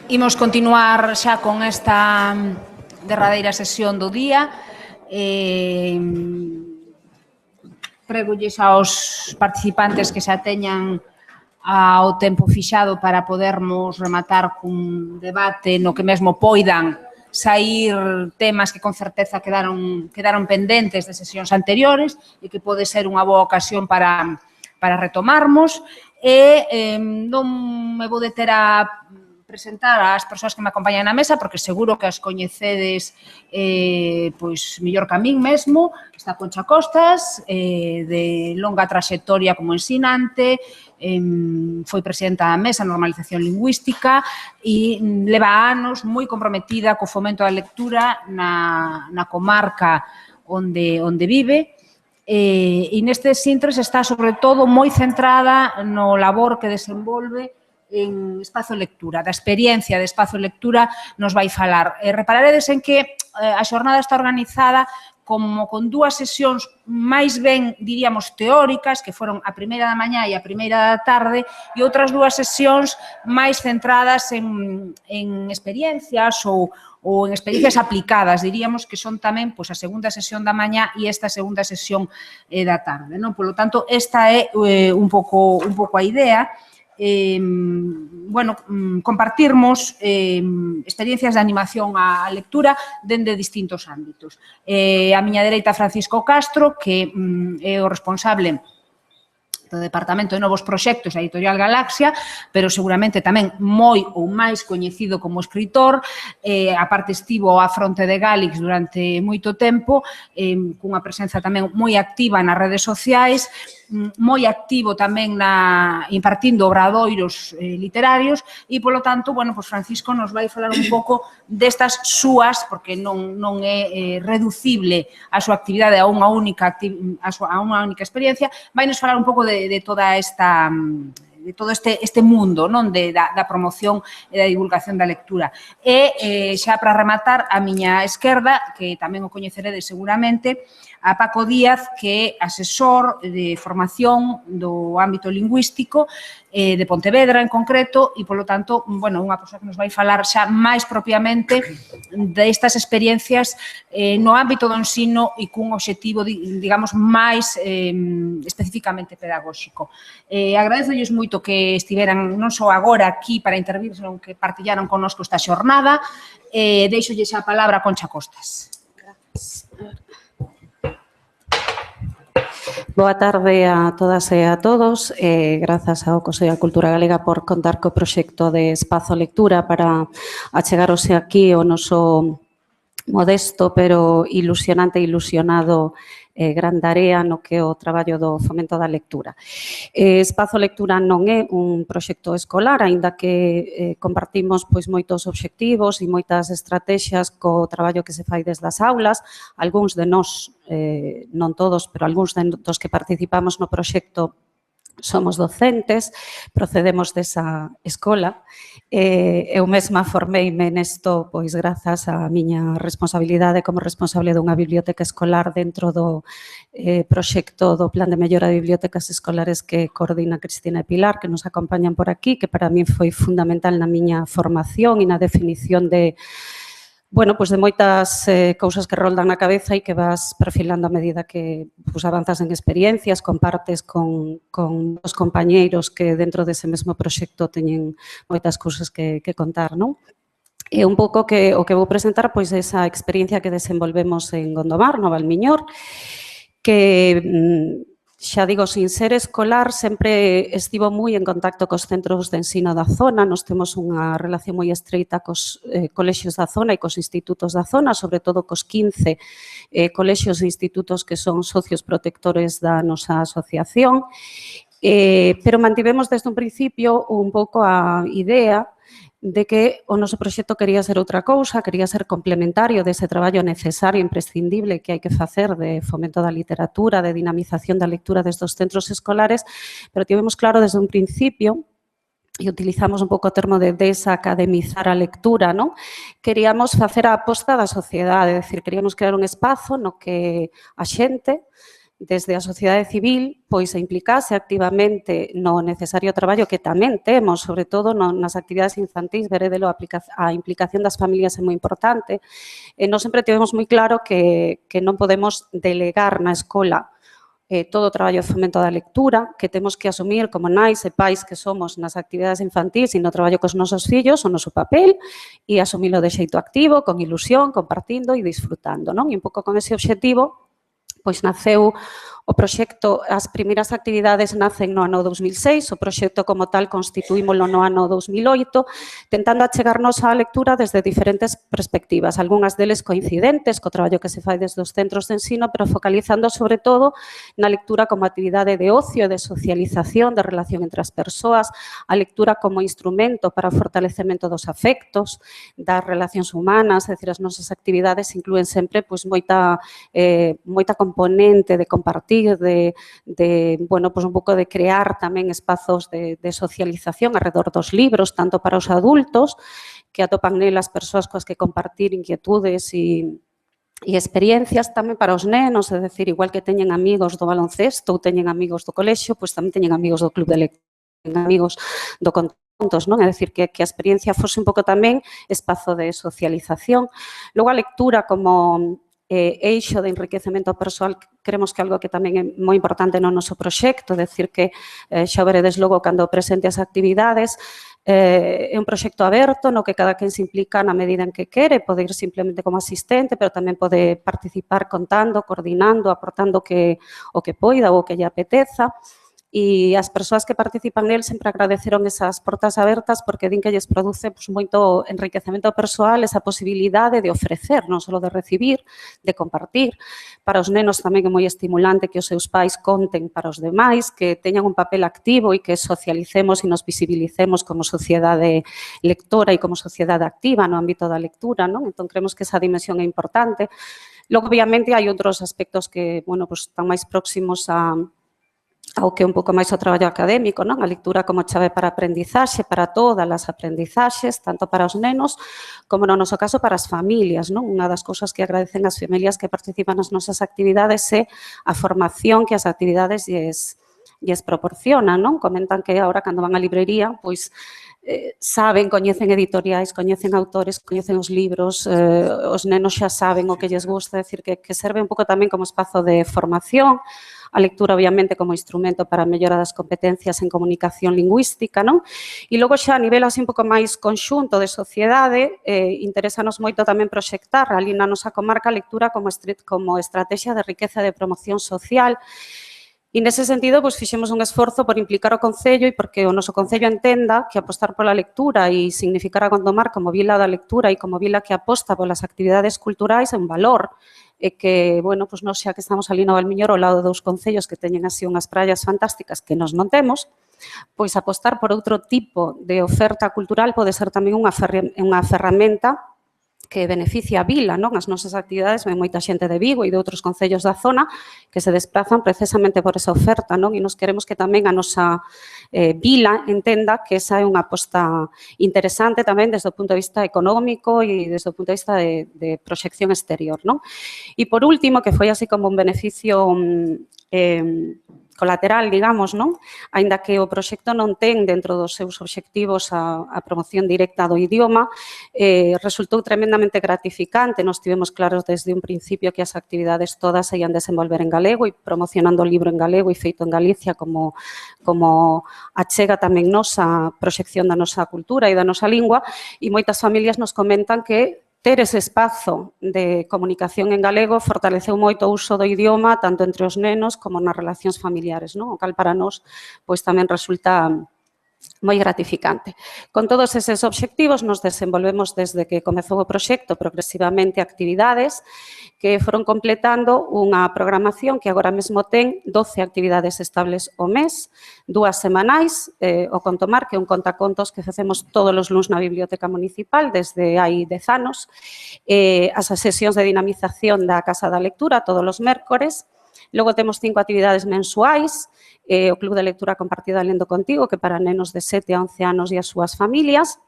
Imos continuar xa con esta derradeira sesión do día. Pregolles aos participantes que xa teñan ao tempo fixado para podermos rematar cun debate no que mesmo poidan saír temas que con certeza quedaron pendentes de sesións anteriores e que pode ser unha boa ocasión para retomarmos. Non me vou deter a presentar ás persoas que me acompañan na mesa, porque seguro que as coñecedes pois mellor que a min mesmo. Está Concha Costas, de longa traxectoria como ensinante, foi presidenta da Mesa Normalización Lingüística e leva anos moi comprometida co fomento da lectura na comarca onde vive. E nestes intres está, sobre todo, moi centrada no labor que desenvolve en Espazo Lectura. Da experiencia de Espazo Lectura nos vai falar. Repararedes en que a xornada está organizada como con dúas sesións máis ben, diríamos, teóricas, que foron a primeira da mañá e a primeira da tarde, e outras dúas sesións máis centradas en experiencias ou en experiencias aplicadas, diríamos, que son tamén pois, a segunda sesión da mañá e esta segunda sesión da tarde. Non? Polo tanto, esta é un pouco a idea. Compartirmos experiencias de animación á lectura dende distintos ámbitos. A miña dereita, Francisco Castro, que é o responsable do Departamento de Novos Proxectos da Editorial Galaxia, pero seguramente tamén moi ou máis coñecido como escritor. A parte estivo á fronte de Gálix durante moito tempo, cunha presenza tamén moi activa nas redes sociais, moi activo tamén impartindo obradoiros literarios e, polo tanto, Francisco nos vai falar un pouco destas súas, porque non é reducible a súa actividade a unha única experiencia, vai nos falar un pouco de toda esta de todo este mundo da promoción e da divulgación da lectura. E xa para rematar, a miña esquerda, que tamén o coñeceredes seguramente, a Paco Díaz, que é asesor de formación do ámbito lingüístico de Pontevedra en concreto e, polo tanto, unha persoa que nos vai falar xa máis propiamente destas experiencias no ámbito do ensino e cun obxectivo, digamos, máis especificamente pedagóxico. Agradezolles moito que estiveran non só agora aquí para intervir, senón que partillaron connosco esta xornada. Deixolles a palabra a Concha Costas. Gracias. Boa tarde a todas e a todos. Grazas ao Consello da Cultura Galega por contar co proxecto de Espazo Lectura para achegarose aquí o noso modesto pero ilusionante e ilusionado gran tarea no que é o traballo do fomento da lectura. Espazo Lectura non é un proxecto escolar, aínda que compartimos moitos obxectivos e moitas estrategias co traballo que se fai desde as aulas. Algúns de nós, non todos, pero algúns dos que participamos no proxecto somos docentes, procedemos desa escola. Eu mesma formeime nesto grazas á miña responsabilidade como responsable dunha biblioteca escolar dentro do proxecto do Plan de Mellora de Bibliotecas Escolares que coordina Cristina e Pilar, que nos acompañan por aquí, que para min foi fundamental na miña formación e na definición de moitas cousas que roldan na cabeza e que vas perfilando a medida que avanzas en experiencias, compartes con os compañeiros que dentro dese mesmo proxecto teñen moitas cousas que contar, non? E un pouco o que vou presentar é esa experiencia que desenvolvemos en Gondomar, no Valmiñor, que xa digo, sin ser escolar, sempre estivo moi en contacto cos centros de ensino da zona. Nos temos unha relación moi estreita cos colexios da zona e cos institutos da zona, sobre todo cos 15 colexios e institutos que son socios protectores da nosa asociación. Pero mantivemos desde un principio un pouco a idea de que o noso proxecto quería ser outra cousa, quería ser complementario dese traballo necesario e imprescindible que hai que facer de fomento da literatura, de dinamización da lectura desde os centros escolares, pero tivemos claro desde un principio, e utilizamos un pouco o termo de desacademizar a lectura, non? Queríamos facer a aposta da sociedade, é dicir, queríamos crear un espazo no que a xente desde a sociedade civil, pois a implicarse activamente no necesario traballo que tamén temos, sobre todo nas actividades infantís, verédelo, a implicación das familias é moi importante. E nós sempre tivemos moi claro que non podemos delegar na escola todo o traballo de fomento da lectura, que temos que asumir como nais e pais que somos nas actividades infantís e no traballo cos nosos fillos o noso papel e asumilo de xeito activo, con ilusión, compartindo e disfrutando, non? E un pouco con ese obxectivo, pois naceu o proxecto, as primeiras actividades nacen no ano 2006, o proxecto como tal constituímoslo no ano 2008, tentando achegarnos á lectura desde diferentes perspectivas, algunhas deles coincidentes co traballo que se fai desde os centros de ensino, pero focalizando sobre todo na lectura como actividade de ocio, de socialización, de relación entre as persoas, a lectura como instrumento para o fortalecemento dos afectos, das relacións humanas, é dicir, as nosas actividades inclúen sempre pois, moita componente de compartir, bueno, pues un pouco de crear tamén espazos de socialización alrededor dos libros, tanto para os adultos, que atopan nelas persoas coas que compartir inquietudes e experiencias, tamén para os nenos, é dicir, igual que teñen amigos do baloncesto ou teñen amigos do colexio, pois tamén teñen amigos do club de lectura, teñen amigos do contos, non? É dicir, que a experiencia fose un pouco tamén espazo de socialización. Logo, a lectura como eixo de enriquecemento persoal, creemos que é algo que tamén é moi importante no noso proxecto, é dicir que xa veredes logo cando presente as actividades, é un proxecto aberto no que cada quen se implica na medida en que quere, pode ir simplemente como asistente, pero tamén pode participar contando, coordinando, aportando o que poida ou o que lle apeteza. E as persoas que participan nel sempre agradeceron esas portas abertas porque din que lles produce pues, moito enriquecemento persoal, esa posibilidade de ofrecer, non só de recibir, de compartir. Para os nenos tamén é moi estimulante que os seus pais conten para os demais, que teñan un papel activo e que socialicemos e nos visibilicemos como sociedade lectora e como sociedade activa no ámbito da lectura, non? Entón, creemos que esa dimensión é importante. Logo, obviamente, hai outros aspectos que, bueno, pues, están máis próximos ao que é un pouco máis o traballo académico, non? A lectura como chave para a aprendizaxe, para todas as aprendizaxes, tanto para os nenos como no noso caso para as familias, non? Unha das cousas que agradecen as familias que participan nas nosas actividades é a formación que as actividades lles proporcionan, non? Comentan que agora cando van á librería, pois saben, coñecen editoriais, coñecen autores, coñecen os libros, os nenos xa saben o que lles gusta, é dicir, que serve un pouco tamén como espazo de formación, a lectura, obviamente, como instrumento para a mellora das competencias en comunicación lingüística, non? E logo xa a nivel así un pouco máis conxunto de sociedade, interésanos moito tamén proxectar ali na nosa comarca a lectura como estrategia de riqueza de promoción social. E nese sentido, pois, fixemos un esforzo por implicar o Concello e porque o noso Concello entenda que apostar pola lectura e significar a Gondomar como vila da lectura e como vila que aposta polas actividades culturais é un valor e que, bueno, pois nós xa que estamos ali no Valmiñor ao lado dos concellos que teñen así unhas praias fantásticas que nós non temos, pois apostar por outro tipo de oferta cultural pode ser tamén unha ferramenta que beneficia a vila, non? As nosas actividades, ven moita xente de Vigo e de outros concellos da zona que se desplazan precisamente por esa oferta, non? E nos queremos que tamén a nosa vila entenda que esa é unha aposta interesante tamén desde o punto de vista económico e desde o punto de vista de proxección exterior, non? E por último, que foi así como un beneficio colateral, digamos, non? Aínda que o proxecto non ten dentro dos seus obxectivos a promoción directa do idioma, resultou tremendamente gratificante. Nos tivemos claros desde un principio que as actividades todas se ian desenvolver en galego e promocionando o libro en galego e feito en Galicia como achega tamén nosa proxección da nosa cultura e da nosa lingua, e moitas familias nos comentan que ter ese espazo de comunicación en galego fortaleceu moito o uso do idioma tanto entre os nenos como nas relacións familiares, non? O cal para nós pois tamén resulta moi gratificante. Con todos eses obxectivos nos desenvolvemos desde que comezou o proxecto progresivamente actividades que foron completando unha programación que agora mesmo ten 12 actividades estables ao mes, 2 semanais, o Contomar, que é un contacontos que facemos todos os luns na Biblioteca Municipal desde hai 10 anos, as sesións de dinamización da Casa da Lectura todos os mércores. Logo temos 5 actividades mensuais, o Club de Lectura Compartida Lendo Contigo, que para nenos de 7 a 11 anos e as súas familias.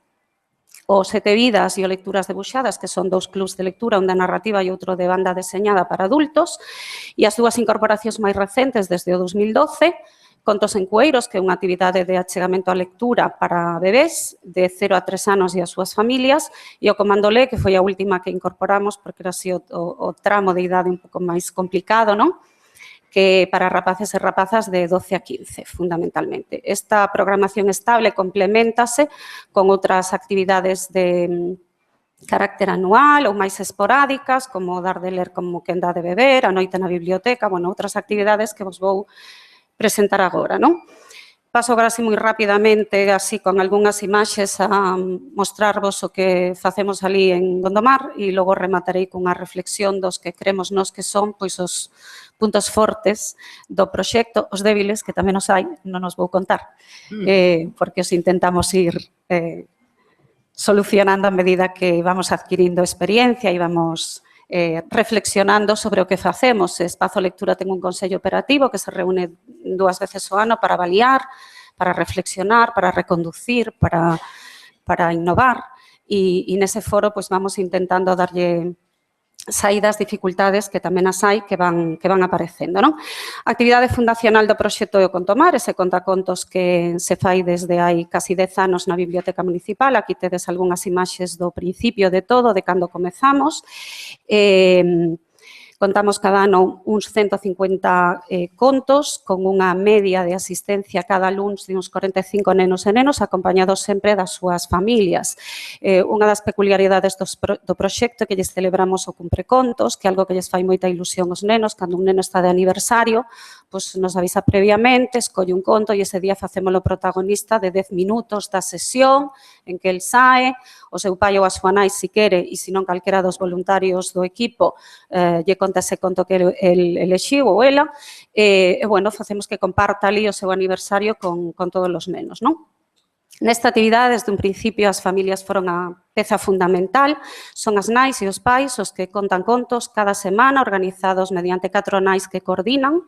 o Sete Vidas e o Lecturas debuxadas, que son 2 clubs de lectura, un de narrativa e outro de banda deseñada para adultos, e as 2 incorporacións máis recentes desde o 2012, Contos en Cueiros, que é unha actividade de achegamento á lectura para bebés de 0 a 3 anos e as súas familias, e o Comandolé, que foi a última que incorporamos, porque era así o tramo de idade un pouco máis complicado, non? Que para rapaces e rapazas de 12 a 15, fundamentalmente. Esta programación estable complementase con outras actividades de carácter anual ou máis esporádicas, como dar de ler como quen dá de beber, a noite na biblioteca, bueno, outras actividades que vos vou presentar agora, non? Paso agora así moi rapidamente, así con algunhas imaxes a mostrarvos o que facemos ali en Gondomar e logo rematarei cunha reflexión dos que cremos nós que son pois os puntos fortes do proxecto, os débiles, que tamén os hai, non os vou contar, porque os intentamos ir solucionando a medida que vamos adquirindo experiencia e vamos reflexionando sobre o que facemos. Espazo Lectura ten un consello operativo que se reúne 2 veces ao ano para avaliar, para reflexionar, para reconducir, para innovar e nese foro pois vamos intentando darlle saídas, dificultades que tamén as hai que van aparecendo, non? A actividade fundacional do proxecto é o Contomar, ese contacontos que se fai desde hai casi 10 anos na Biblioteca Municipal. Aquí tedes algunhas imaxes do principio de todo, de cando comezamos. Contamos cada ano uns 150 contos con unha media de asistencia cada luns de uns 45 nenos e nenos acompañados sempre das súas familias. Unha das peculiaridades do proxecto é que lles celebramos o cumprecontos, que é algo que lles fai moita ilusión aos nenos. Cando un neno está de aniversario, pois nos avisa previamente, escolle un conto e ese día facémolo protagonista de 10 minutos da sesión en que el sae, o seu pai ou a súa nai, se quere, e se non calquera dos voluntarios do equipo, lle conta ese conto que el elexiu ou ela, e, bueno, facemos que comparta ali o seu aniversario con todos os nenos, non? Nesta actividade, desde un principio, as familias foron a peza fundamental, son as nais e os pais os que contan contos cada semana, organizados mediante 4 nais que coordinan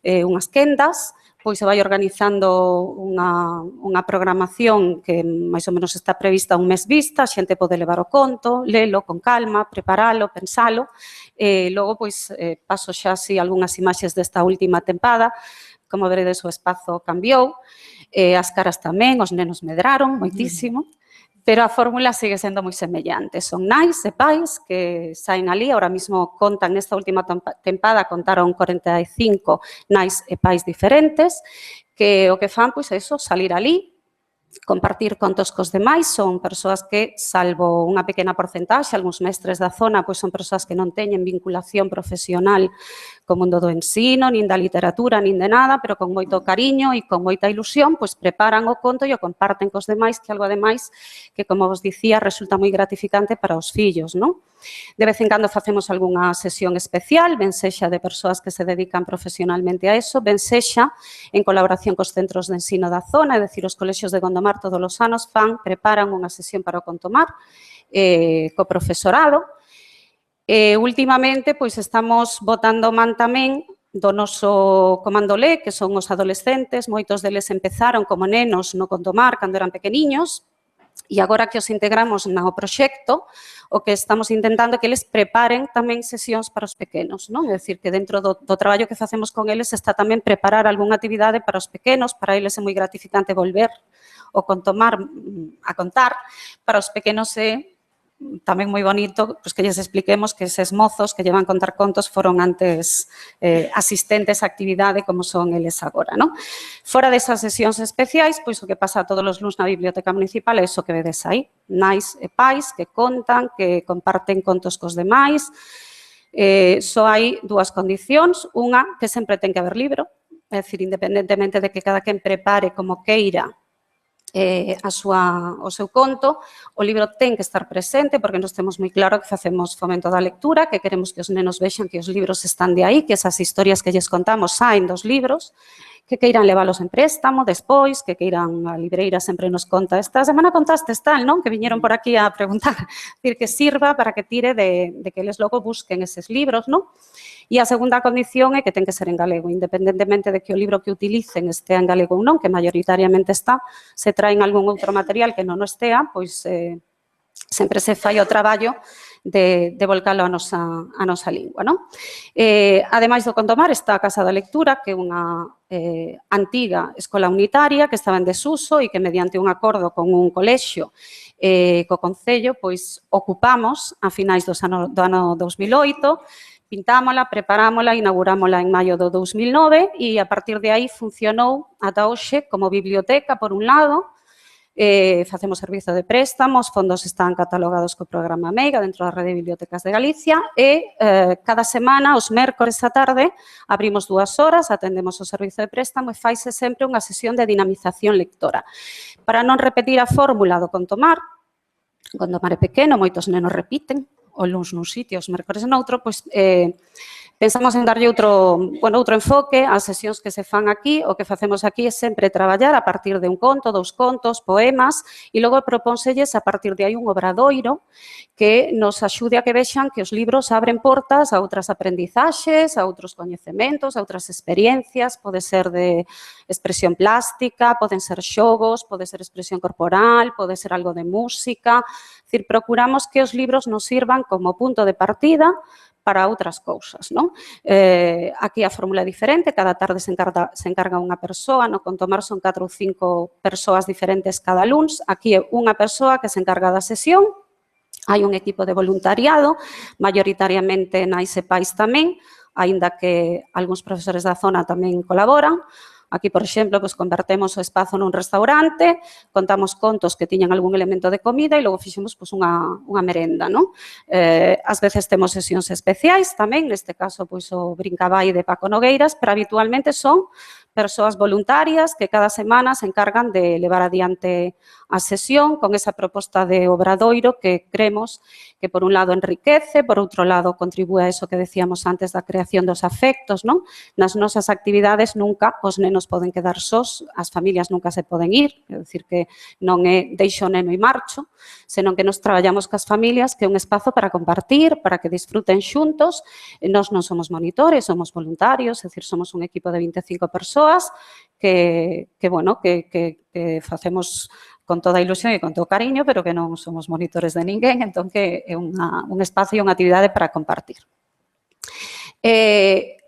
unhas quendas, pois se vai organizando unha programación que máis ou menos está prevista un mes vista, a xente pode levar o conto, lelo con calma, preparalo, pensalo, e logo pois paso xa así algunhas imaxes desta última tempada. Como veredes, o espazo cambiou, as caras tamén, os nenos medraron moitísimo, pero a fórmula sigue sendo moi semellante. Son nais e pais que saen ali, ahora mesmo contan, nesta última tempada, contaron 45 nais e pais diferentes, que o que fan, pois, é iso, salir ali, compartir contos cos demais. Son persoas que, salvo unha pequena porcentaxe, algúns mestres da zona, pois son persoas que non teñen vinculación profesional co mundo do ensino, nin da literatura, nin de nada, pero con moito cariño e con moita ilusión, pois preparan o conto e o comparten cos demais, que algo ademais que, como vos dicía, resulta moi gratificante para os fillos, non? De vez en cando facemos algunha sesión especial, ben sexa de persoas que se dedican profesionalmente a eso, ben sexa en colaboración cos centros de ensino da zona, é dicir, os colexios de Gondomar todos os anos preparan unha sesión para o Contomar co profesorado. Últimamente, pois, estamos botando man tamén do noso Comandolé, que son os adolescentes. Moitos deles empezaron como nenos no Contomar cando eran pequeniños, e agora que os integramos no proxecto, o que estamos intentando é que eles preparen tamén sesións para os pequenos, non? É dicir, que dentro do traballo que facemos con eles está tamén preparar algunha actividade para os pequenos. Para eles é moi gratificante volver o Contomar a contar. Para os pequenos é tamén moi bonito pois que lles expliquemos que eses mozos que llevan contar contos foron antes asistentes á actividade como son eles agora, non? Fora desas sesións especiais, pois o que pasa todos os luns na Biblioteca Municipal é iso que vedes aí, nais e pais que contan, que comparten contos cos demais. Só hai 2 condicións, unha que sempre ten que haber libro, é dicir, independentemente de que cada quen prepare como queira o seu conto, o libro ten que estar presente, porque nós temos moi claro que facemos fomento da lectura, que queremos que os nenos vexan que os libros están de aí, que esas historias que lles contamos saen dos libros, que queiran leválos en préstamo despois, que queiran, a libreira sempre nos conta, esta semana contastes tal, non? Que viñeron por aquí a preguntar, decir, que sirva para que tire de que eles logo busquen eses libros, non? E a segunda condición é que ten que ser en galego, independentemente de que o libro que utilicen estea en galego ou non, que maioritariamente está. Se traen algún outro material que non estea, pois sempre se fai o traballo de volcalo a nosa lingua. Ademais do Contomar está a Casa da Lectura, que é unha antiga escola unitaria que estaba en desuso e que mediante un acordo con un colexio co Concello, pois ocupamos a finais do ano 2008, pintámola, preparámola, inaugurámola en maio do 2009 e a partir de aí funcionou ata hoxe como biblioteca, por un lado, facemos servizo de préstamos, fondos están catalogados co programa MEIGA dentro da Rede de Bibliotecas de Galicia e cada semana, os mércores á tarde, abrimos 2 horas, atendemos o servizo de préstamo e faise sempre unha sesión de dinamización lectora. Para non repetir a fórmula do Contomar, o Contomar é pequeno, moitos nenos repiten, o luns nun sitio, os mércores noutro, pois pensamos en darlle outro enfoque ás sesións que se fan aquí. O que facemos aquí é sempre traballar a partir de un conto, 2 contos, poemas, e logo propónselles a partir de aí un obradoiro que nos axude a que vexan que os libros abren portas a outras aprendizaxes, a outros coñecementos, a outras experiencias, pode ser de expresión plástica, poden ser xogos, pode ser expresión corporal, pode ser algo de música. É dicir, procuramos que os libros nos sirvan como punto de partida para outras cousas. Aquí a fórmula é diferente, cada tarde se encarga unha persoa, no Contomar son 4 ou 5 persoas diferentes cada luns, aquí é unha persoa que se encarga da sesión, hai un equipo de voluntariado, maioritariamente nais e pais tamén, aínda que algúns profesores da zona tamén colaboran. Aquí, por exemplo, convertemos o espazo nun restaurante, contamos contos que tiñan algún elemento de comida e logo fixemos unha merenda. Ás veces temos sesións especiais tamén, neste caso o Brincabai de Paco Nogueiras, pero habitualmente son persoas voluntarias que cada semana se encargan de levar adiante a sesión con esa proposta de obradoiro que creemos que, por un lado, enriquece, por outro lado, contribúe a eso que decíamos antes da creación dos afectos. Nas nosas actividades nunca os nenos poden quedar sós, as familias nunca se poden ir, é dicir que non é deixo o neno e marcho, senón que nos traballamos cas familias, que é un espazo para compartir, para que disfruten xuntos. Nós non somos monitores, somos voluntarios, é dicir, somos un equipo de 25 persoas que facemos con toda a ilusión e con todo o cariño, pero que non somos monitores de ninguén, entón que é un espazo e unha actividade para compartir.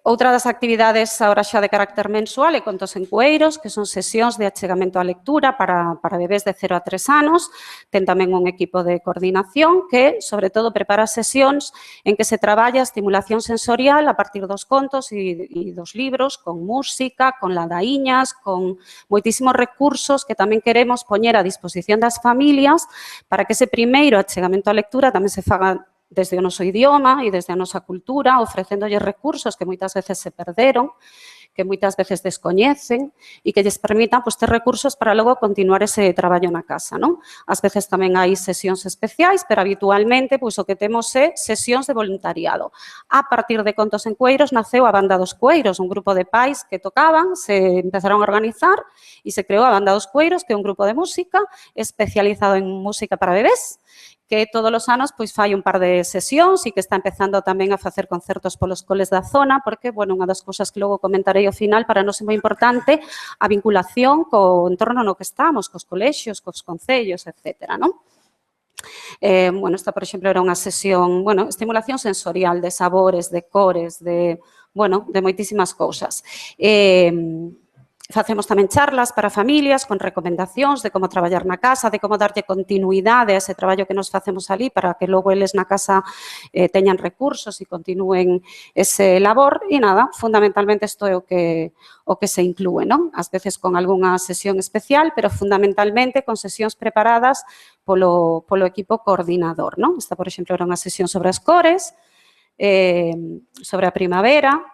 Outra das actividades agora xa de carácter mensual é Contos en Cueiros, que son sesións de achegamento á lectura para bebés de 0 a 3 anos. Ten tamén un equipo de coordinación que, sobre todo, prepara sesións en que se traballa a estimulación sensorial a partir dos contos e dos libros, con música, con ladaíñas, con moitísimos recursos que tamén queremos poñer a disposición das familias para que ese primeiro achegamento á lectura tamén se faga desde o noso idioma e desde a nosa cultura, ofrecéndolles recursos que moitas veces se perderon, que moitas veces descoñecen e que lles permitan ter recursos para logo continuar ese traballo na casa. Ás veces tamén hai sesións especiais, pero habitualmente o que temos é sesións de voluntariado. A partir de Contos en Cueiros naceu a Banda dos Cueiros, un grupo de pais que tocaban, se empezaron a organizar e se creou a Banda dos Cueiros, que é un grupo de música especializado en música para bebés, que todos os anos fai un par de sesións e que está empezando tamén a facer concertos polos coles da zona, porque, unha das cousas que logo comentarei ao final, para nós é moi importante a vinculación co entorno no que estamos, cos colexios, cos concellos, etc. Esta, por exemplo, era unha sesión, estimulación sensorial de sabores, de cores, de moitísimas cousas. Facemos tamén charlas para familias con recomendacións de como traballar na casa, de como darlle continuidade a ese traballo que nos facemos ali para que logo eles na casa teñan recursos e continúen ese labor. E nada, fundamentalmente isto é o que se inclúe, ás veces con algunha sesión especial, pero fundamentalmente con sesións preparadas polo equipo coordinador. Esta, por exemplo, era unha sesión sobre as cores, sobre a primavera.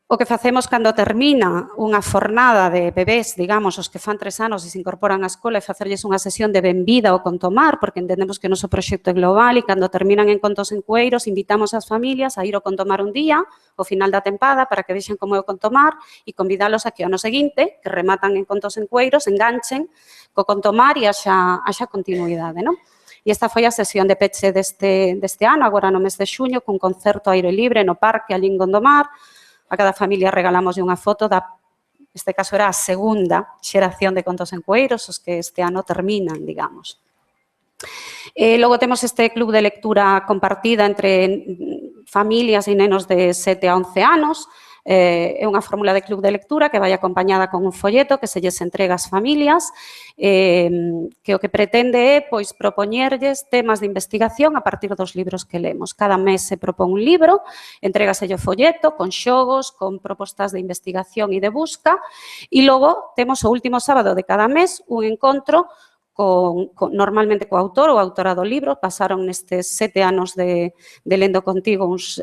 O que facemos cando termina unha fornada de bebés, digamos, os que fan 3 anos e se incorporan á escola, e facerlles unha sesión de benvida ao Contomar, porque entendemos que o noso proxecto é global e cando terminan en Contos en Cueiros invitamos as familias a ir ao Contomar un día, ao final da tempada, para que vexan como é o Contomar e convidalos a que ao ano seguinte, que rematan en Contos en Cueiros, enganchen co Contomar e haxa continuidade, E esta foi a sesión de peche deste ano, agora no mes de xuño, cun concerto ao aire libre no parque, ali en Gondomar. A cada familia regalamos unha foto neste caso era a segunda xeración de Contos en Cueiros, os que este ano terminan, digamos. Logo temos este club de lectura compartida entre familias e nenos de 7 a 11 anos. É unha fórmula de club de lectura que vai acompañada con un folleto que se lles entrega ás familias, que o que pretende é pois, propoñerlles temas de investigación a partir dos libros que lemos. Cada mes se propón un libro, entrégase o folleto con xogos, con propostas de investigación e de busca, e logo temos o último sábado de cada mes un encontro normalmente co autor ou autora do libro. Pasaron nestes 7 anos de Lendo Contigo uns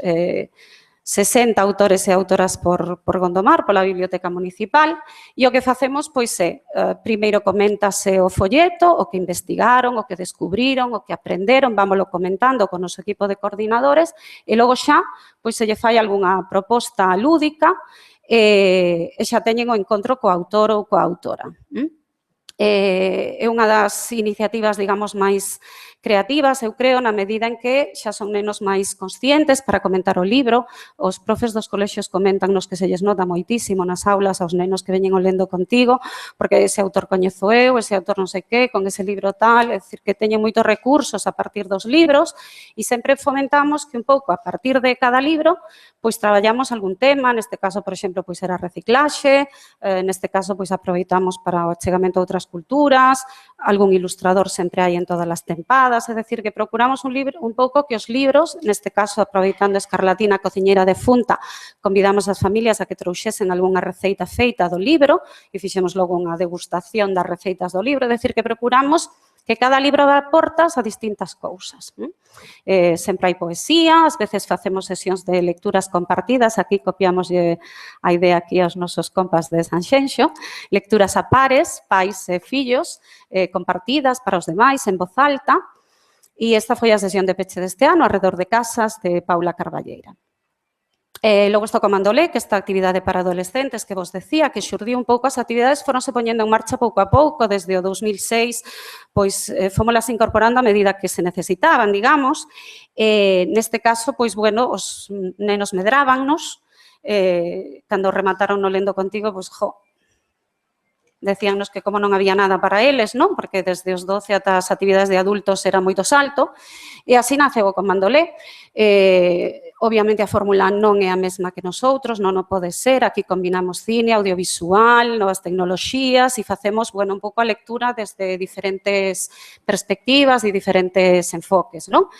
60 autores e autoras por Gondomar, pola Biblioteca Municipal, e o que facemos pois é, primeiro coméntase o folleto, o que investigaron, o que descubriron, o que aprenderon, vámoslo comentando con o noso equipo de coordinadores, e logo xa pois se lle fai algunha proposta lúdica e xa teñen o encontro co autor ou coa autora. É unha das iniciativas, digamos, máis creativas, eu creo, na medida en que xa son nenos máis conscientes para comentar o libro. Os profes dos colexios comentan nos que se lles nota moitísimo nas aulas aos nenos que veñen o Lendo Contigo, porque ese autor coñezo eu, ese autor non sei que, con ese libro tal, é dicir, que teñen moitos recursos a partir dos libros e sempre fomentamos que un pouco a partir de cada libro pois traballamos algún tema, neste caso, por exemplo, pois era reciclaxe, neste caso, pois aproveitamos para o achegamento a outras culturas, algún ilustrador sempre hai en todas as tempadas, é dicir, que procuramos un pouco que os libros, neste caso, aproveitando a Escarlatina Cociñeira de Funta, convidamos as familias a que trouxesen algunha receita feita do libro e fixemos logo unha degustación das receitas do libro, é dicir, que procuramos que cada libro dá portas a distintas cousas. Sempre hai poesía, ás veces facemos sesións de lecturas compartidas, aquí copiamos a idea aquí aos nosos compas de Sanxenxo, lecturas a pares, pais e fillos, compartidas para os demais, en voz alta, e esta foi a sesión de peche deste ano, Arredor de Casas, de Paula Carballeira. Logo está o Comandolé, que esta actividade para adolescentes que vos decía, que xurdiu un pouco, as actividades foronse poñendo en marcha pouco a pouco, desde o 2006, pois fómolas incorporando a medida que se necesitaban, digamos. Neste caso, pois, bueno, os nenos medrábannos, cando remataron no Lendo Contigo, pois, decíannos que como non había nada para eles, non? Porque desde os 12 ata as actividades de adultos era moito salto, e así naceu o Comandolé. Obviamente a fórmula non é a mesma que nosotros, non o pode ser, aquí combinamos cine, audiovisual, novas tecnoloxías e facemos, bueno, un pouco a lectura desde diferentes perspectivas e diferentes enfoques, non?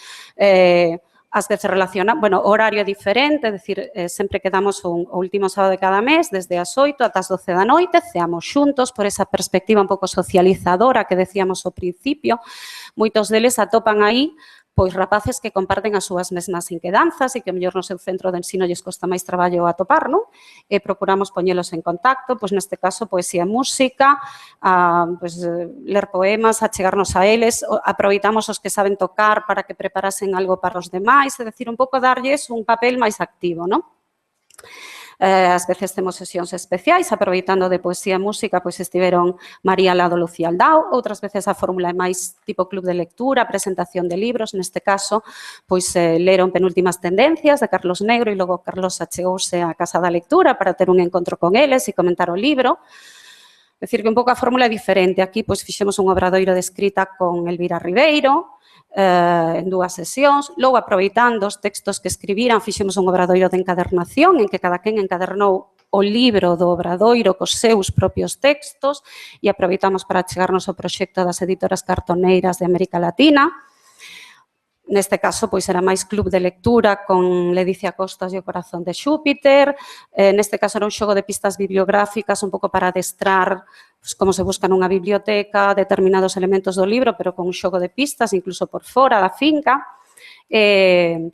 Ás veces relaciona, bueno, horario diferente, é dicir, sempre quedamos o último sábado de cada mes, desde as 8 ata as 12 da noite, ceamos xuntos por esa perspectiva un pouco socializadora que decíamos ao principio. Moitos deles atopan aí pois rapaces que comparten as súas mesmas inquedanzas e que mellor no seu centro de ensino lles costa máis traballo atopar, non? E procuramos poñelos en contacto, pois neste caso poesía e música, pois ler poemas, achegarnos a eles, aproveitamos os que saben tocar para que preparasen algo para os demais, é dicir, un pouco darlles un papel máis activo, non? Ás veces temos sesións especiais, aproveitando de poesía e música, pois estiveron María Lado, Lucía Aldao, outras veces a fórmula é máis tipo club de lectura, presentación de libros, neste caso, pois leron Penúltimas tendencias de Carlos Negro e logo Carlos achegouse á Casa da Lectura para ter un encontro con eles e comentar o libro. É dicir, que un pouco a fórmula é diferente. Aquí, pois, fixemos un obradoiro de escrita con Elvira Ribeiro, en 2 sesións. Logo, aproveitando os textos que escribiran, fixemos un obradoiro de encadernación en que cada quen encadernou o libro do obradoiro cos seus propios textos e aproveitamos para chegarnos ao proxecto das editoras cartoneiras de América Latina. Neste caso, pois, era máis club de lectura con Ledicia Costas e o Corazón de Xúpiter. Neste caso, era un xogo de pistas bibliográficas, un pouco para adestrar como se busca nunha biblioteca determinados elementos do libro, pero con un xogo de pistas, incluso por fora da finca. E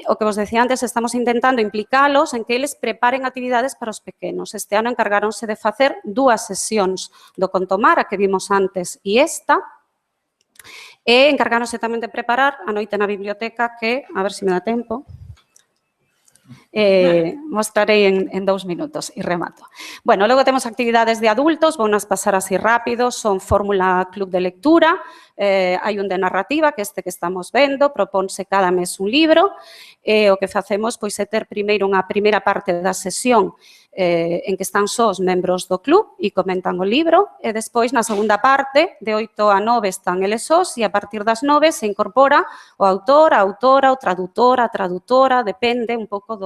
o que vos decía antes, estamos intentando implicalos en que eles preparen actividades para os pequenos. Este ano encargaronse de facer 2 sesións do Contomar, a que vimos antes e esta, e encargáronse tamén de preparar a noite na biblioteca que, a ver se me dá tempo, mostrarei en 2 minutos e remato. Bueno, logo temos actividades de adultos, vou nas pasar así rápido, son fórmula club de lectura, hai un de narrativa, que este que estamos vendo, propónse cada mes un libro, e o que facemos pois, é ter primeiro unha primeira parte da sesión en que están só os membros do club e comentan o libro, e despois, na segunda parte, de 8 a 9 están eles sós, e a partir das 9 se incorpora o autor, a autora, o tradutor, a tradutora, depende un pouco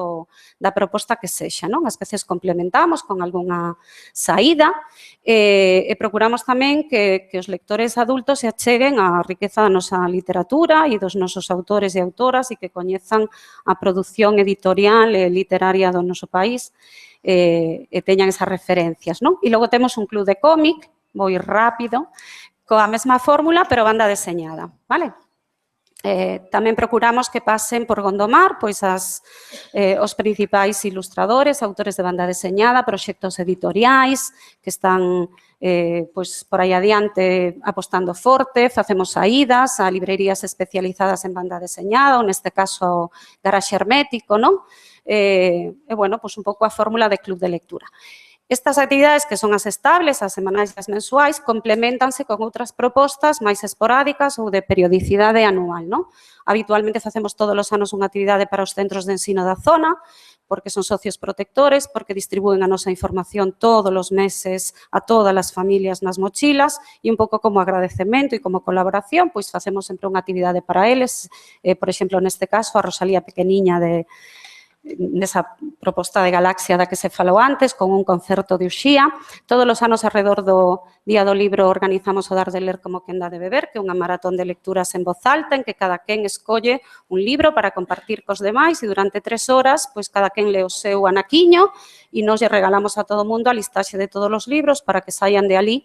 da proposta que sexa, non? Ás veces complementamos con algunha saída, e procuramos tamén que os lectores adultos se acheguen á riqueza da nosa literatura e dos nosos autores e autoras e que coñezan a produción editorial e literaria do noso país e teñan esas referencias, non? E logo temos un club de cómic, vou ir rápido, coa mesma fórmula, pero banda deseñada, vale? Tamén procuramos que pasen por Gondomar pois os principais ilustradores, autores de banda deseñada, proxectos editoriais que están pois, por aí adiante apostando forte, facemos saídas a librerías especializadas en banda deseñada, ou neste caso Garaxe Hermético, non? Bueno, pois un pouco a fórmula de club de lectura. Estas actividades, que son as estables, as semanais e as mensuais, complementanse con outras propostas máis esporádicas ou de periodicidade anual, non? Habitualmente facemos todos os anos unha actividade para os centros de ensino da zona, porque son socios protectores, porque distribúen a nosa información todos os meses a todas as familias nas mochilas e un pouco como agradecemento e como colaboración, pois facemos sempre unha actividade para eles, por exemplo, neste caso, a Rosalía Pequeniña nesa proposta de Galaxia da que se falou antes, con un concerto de Uxía. Todos os anos, alrededor do Día do Libro, organizamos o Dar de Ler como quen dá de beber, que é unha maratón de lecturas en voz alta, en que cada quen escolle un libro para compartir cos demais e durante 3 horas, pois cada quen lee o seu anaquiño e nos lle regalamos a todo o mundo a listaxe de todos os libros para que saian de ali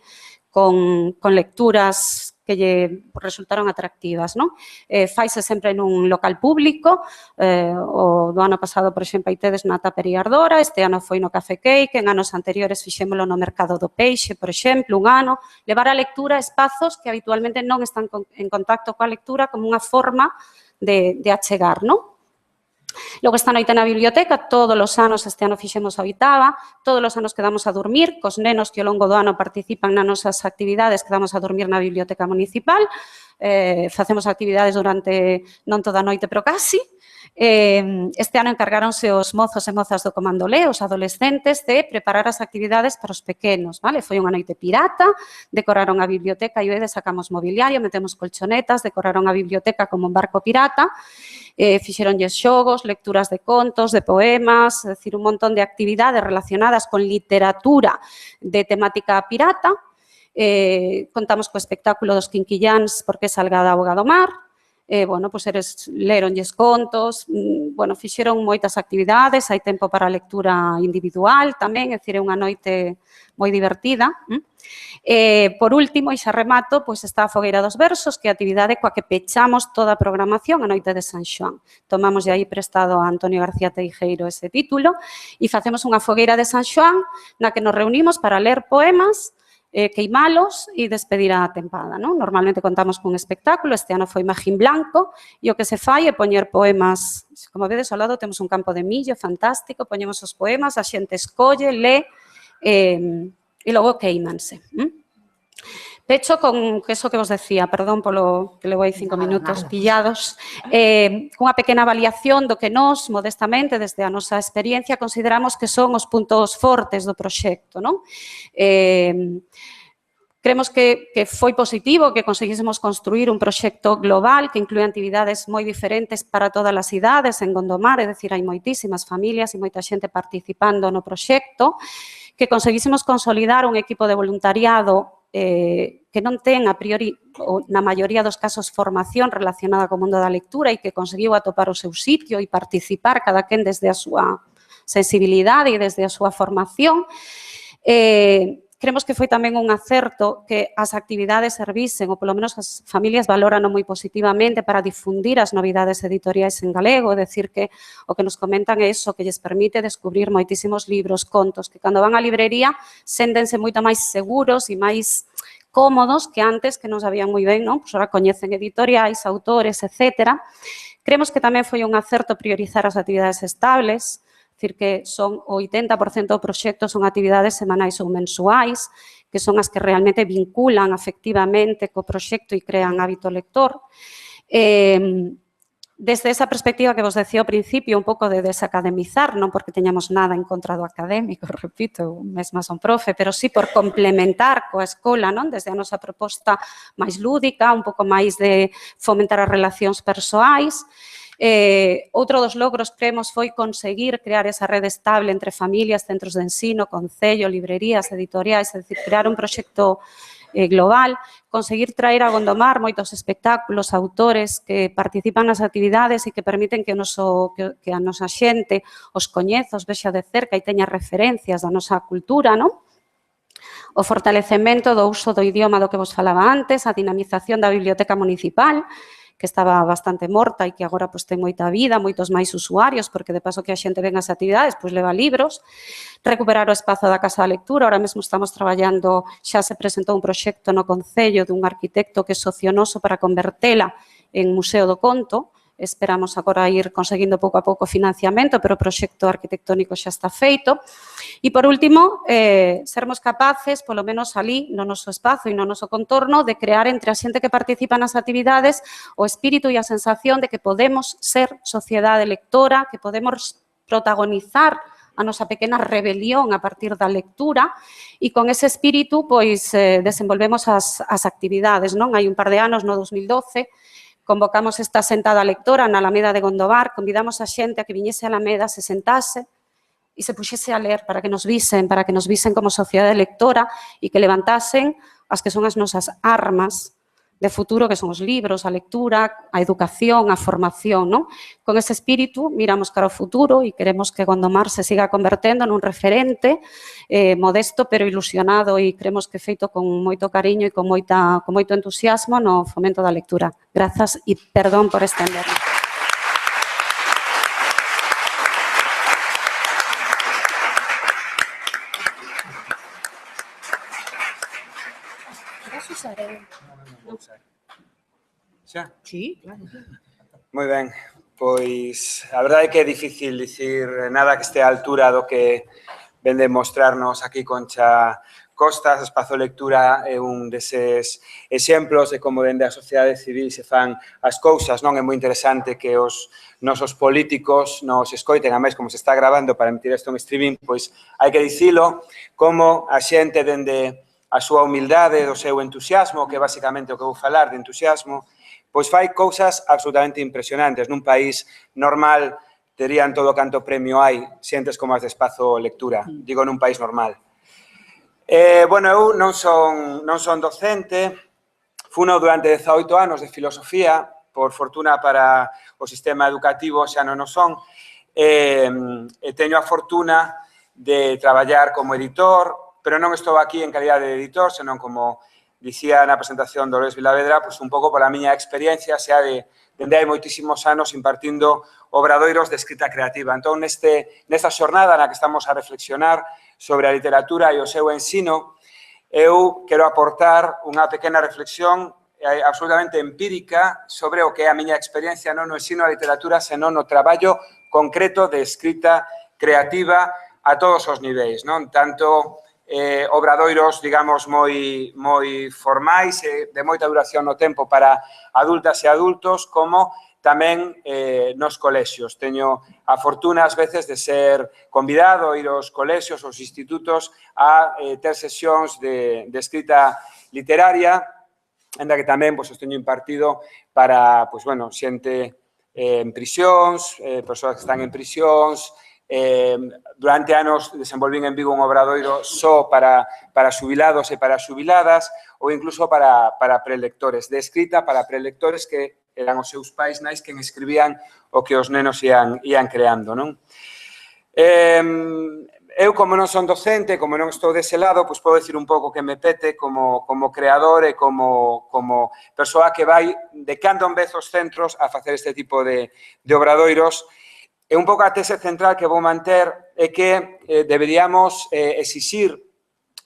con lecturas que lle resultaron atractivas, non? Faise sempre nun local público, o do ano pasado, por exemplo, aí tedes na Tapería Ardora, este ano foi no Café Cake, en anos anteriores fixémolo no Mercado do Peixe, por exemplo, un ano, levar a lectura a espazos que habitualmente non están en contacto coa lectura como unha forma de achegar, non? Logo esta noite na biblioteca, todos os anos, este ano fixemos a 8ª, todos os anos quedamos a dormir, cos nenos que ao longo do ano participan nas nosas actividades, quedamos a dormir na biblioteca municipal, facemos actividades durante non toda a noite, pero casi. Este ano encargáronse os mozos e mozas do Comando Lé, os adolescentes, de preparar as actividades para os pequenos, vale? Foi unha noite pirata, decoraron a biblioteca e sacamos mobiliario, metemos colchonetas, decoraron a biblioteca como un barco pirata, fixeronlles xogos, lecturas de contos, de poemas, é dicir, un montón de actividades relacionadas con literatura de temática pirata. Contamos co espectáculo dos Quinquilláns, porque Salgada Auga do Mar. Bueno, pois eles leronlles contos, bueno, fixeron moitas actividades, hai tempo para a lectura individual tamén, é dicir, é unha noite moi divertida. Por último, e xa remato, pois está a Fogueira dos Versos, que é a actividade coa que pechamos toda a programación a noite de San Xoán. Tomamos de aí prestado a Antonio García Teijeiro ese título e facemos unha fogueira de San Xoán na que nos reunimos para ler poemas, queimalos e despedir a tempada, non? Normalmente contamos cun espectáculo, este ano foi Magín Blanco, e o que se fai é poñer poemas, como vedes ao lado temos un campo de millo fantástico, poñemos os poemas, a xente escolle, lee, e logo queimanse. Pecho con eso que vos decía, perdón polo que levo aí 5 minutos pillados, cunha pequena avaliación do que nós, modestamente, desde a nosa experiencia, consideramos que son os puntos fortes do proxecto, non? Creemos que foi positivo que conseguísemos construir un proxecto global que inclúe actividades moi diferentes para todas as idades en Gondomar, é dicir, hai moitísimas familias e moita xente participando no proxecto, que conseguísemos consolidar un equipo de voluntariado que non ten a priori, ou na maioría dos casos, formación relacionada co mundo da lectura e que conseguiu atopar o seu sitio e participar cada quen desde a súa sensibilidade e desde a súa formación. Creemos que foi tamén un acerto que as actividades servisen, ou polo menos as familias valoran moi positivamente para difundir as novidades editoriais en galego, é dicir, que o que nos comentan é iso, que lles permite descubrir moitísimos libros, contos, que cando van á librería séntense moito máis seguros e máis cómodos que antes, que non sabían moi ben, non? Pois agora coñecen editoriais, autores, etc. Creemos que tamén foi un acerto priorizar as actividades estables, dicir que son o 80% do proxecto son actividades semanais ou mensuais, que son as que realmente vinculan afectivamente co proxecto e crean hábito lector. Desde esa perspectiva que vos decía ao principio, un pouco de desacademizar, non porque teñamos nada en contra do académico, repito, mesma son profe, pero sí por complementar coa escola, non? Desde a nosa proposta máis lúdica, un pouco máis de fomentar as relacións persoais. Outro dos logros cremos foi conseguir crear esa rede estable entre familias, centros de ensino, concello, librerías, editoriais, é dicir, crear un proxecto global, conseguir traer a Gondomar moitos espectáculos, autores que participan nas actividades e que permiten que a nosa xente os coñeza, os vexa de cerca e teña referencias da nosa cultura, non? O fortalecemento do uso do idioma do que vos falaba antes, a dinamización da biblioteca municipal, que estaba bastante morta e que agora ten moita vida, moitos máis usuarios, porque de paso que a xente ven as actividades, pois leva libros. Recuperar o espazo da Casa da Lectura, ahora mesmo estamos traballando, xa se presentou un proxecto no Concello dun arquitecto que é Socionoso para convertela en Museo do Conto. Esperamos agora ir conseguindo pouco a pouco financiamento, pero o proxecto arquitectónico xa está feito. E, por último, sermos capaces, polo menos ali, no noso espazo e no noso contorno, de crear entre a xente que participa nas actividades o espírito e a sensación de que podemos ser sociedade lectora, que podemos protagonizar a nosa pequena rebelión a partir da lectura e con ese espírito pois desenvolvemos as actividades, non? Hai un par de anos, no 2012, convocamos esta sentada lectora na Alameda de Gondomar, convidamos a xente a que viñese a Alameda, se sentase e se puxese a ler para que nos visen como sociedade lectora e que levantasen as que son as nosas armas de futuro, que son os libros, a lectura, a educación, a formación, non? Con ese espírito miramos cara ao futuro e queremos que Gondomar se siga convertendo nun referente modesto pero ilusionado e creemos que feito con moito cariño e con moito entusiasmo no fomento da lectura. Grazas e perdón por estenderme. Xa? Sí, claro. Moi ben, pois a verdade é que é difícil dicir nada que este a altura do que ven de mostrarnos aquí Concha Costas. O espazo lectura é un deses exemplos de como dende a sociedade civil se fan as cousas, non? É moi interesante que os nosos políticos nos escoiten, a máis como se está grabando para emitir isto en streaming, pois hai que dicilo, como a xente dende a súa humildade, do seu entusiasmo, que é basicamente o que vou falar de entusiasmo, pois fai cousas absolutamente impresionantes. Nun país normal terían todo canto premio hai xentes como as de espazo lectura, digo nun país normal. Bueno, eu non son docente, funo durante 18 anos de filosofía, por fortuna para o sistema educativo xa non o son, e teño a fortuna de traballar como editor, pero non estou aquí en calidade de editor, senón como dicía na presentación Dolores Vilavedra, pois un pouco pola miña experiencia, xa dende hai moitísimos anos impartindo obradoiros de escrita creativa. Entón, nesta xornada na que estamos a reflexionar sobre a literatura e o seu ensino, eu quero aportar unha pequena reflexión absolutamente empírica sobre o que é a miña experiencia non no ensino a literatura, senón no traballo concreto de escrita creativa a todos os niveis, non? Tanto obradoiros, digamos, moi formais, de moita duración no tempo para adultas e adultos, como tamén nos colexios. Teño a fortuna, ás veces, de ser convidado a ir aos colexios, aos institutos, a ter sesións de escrita literaria, ainda que tamén os teño impartido para, xente en prisións, persoas que están en prisións. Durante anos desenvolvín en Vigo un obradoiro só para xubilados e para xubiladas ou incluso para prelectores, de escrita para prelectores que eran os seus pais nais quen escribían o que os nenos ian creando, non? Eu, como non son docente, como non estou dese lado, pois podo dicir un pouco que me pete como creador e como persoa que vai de cando en vez os centros a facer este tipo de obradoiros. E un pouco a tese central que vou manter é que deberíamos exixir,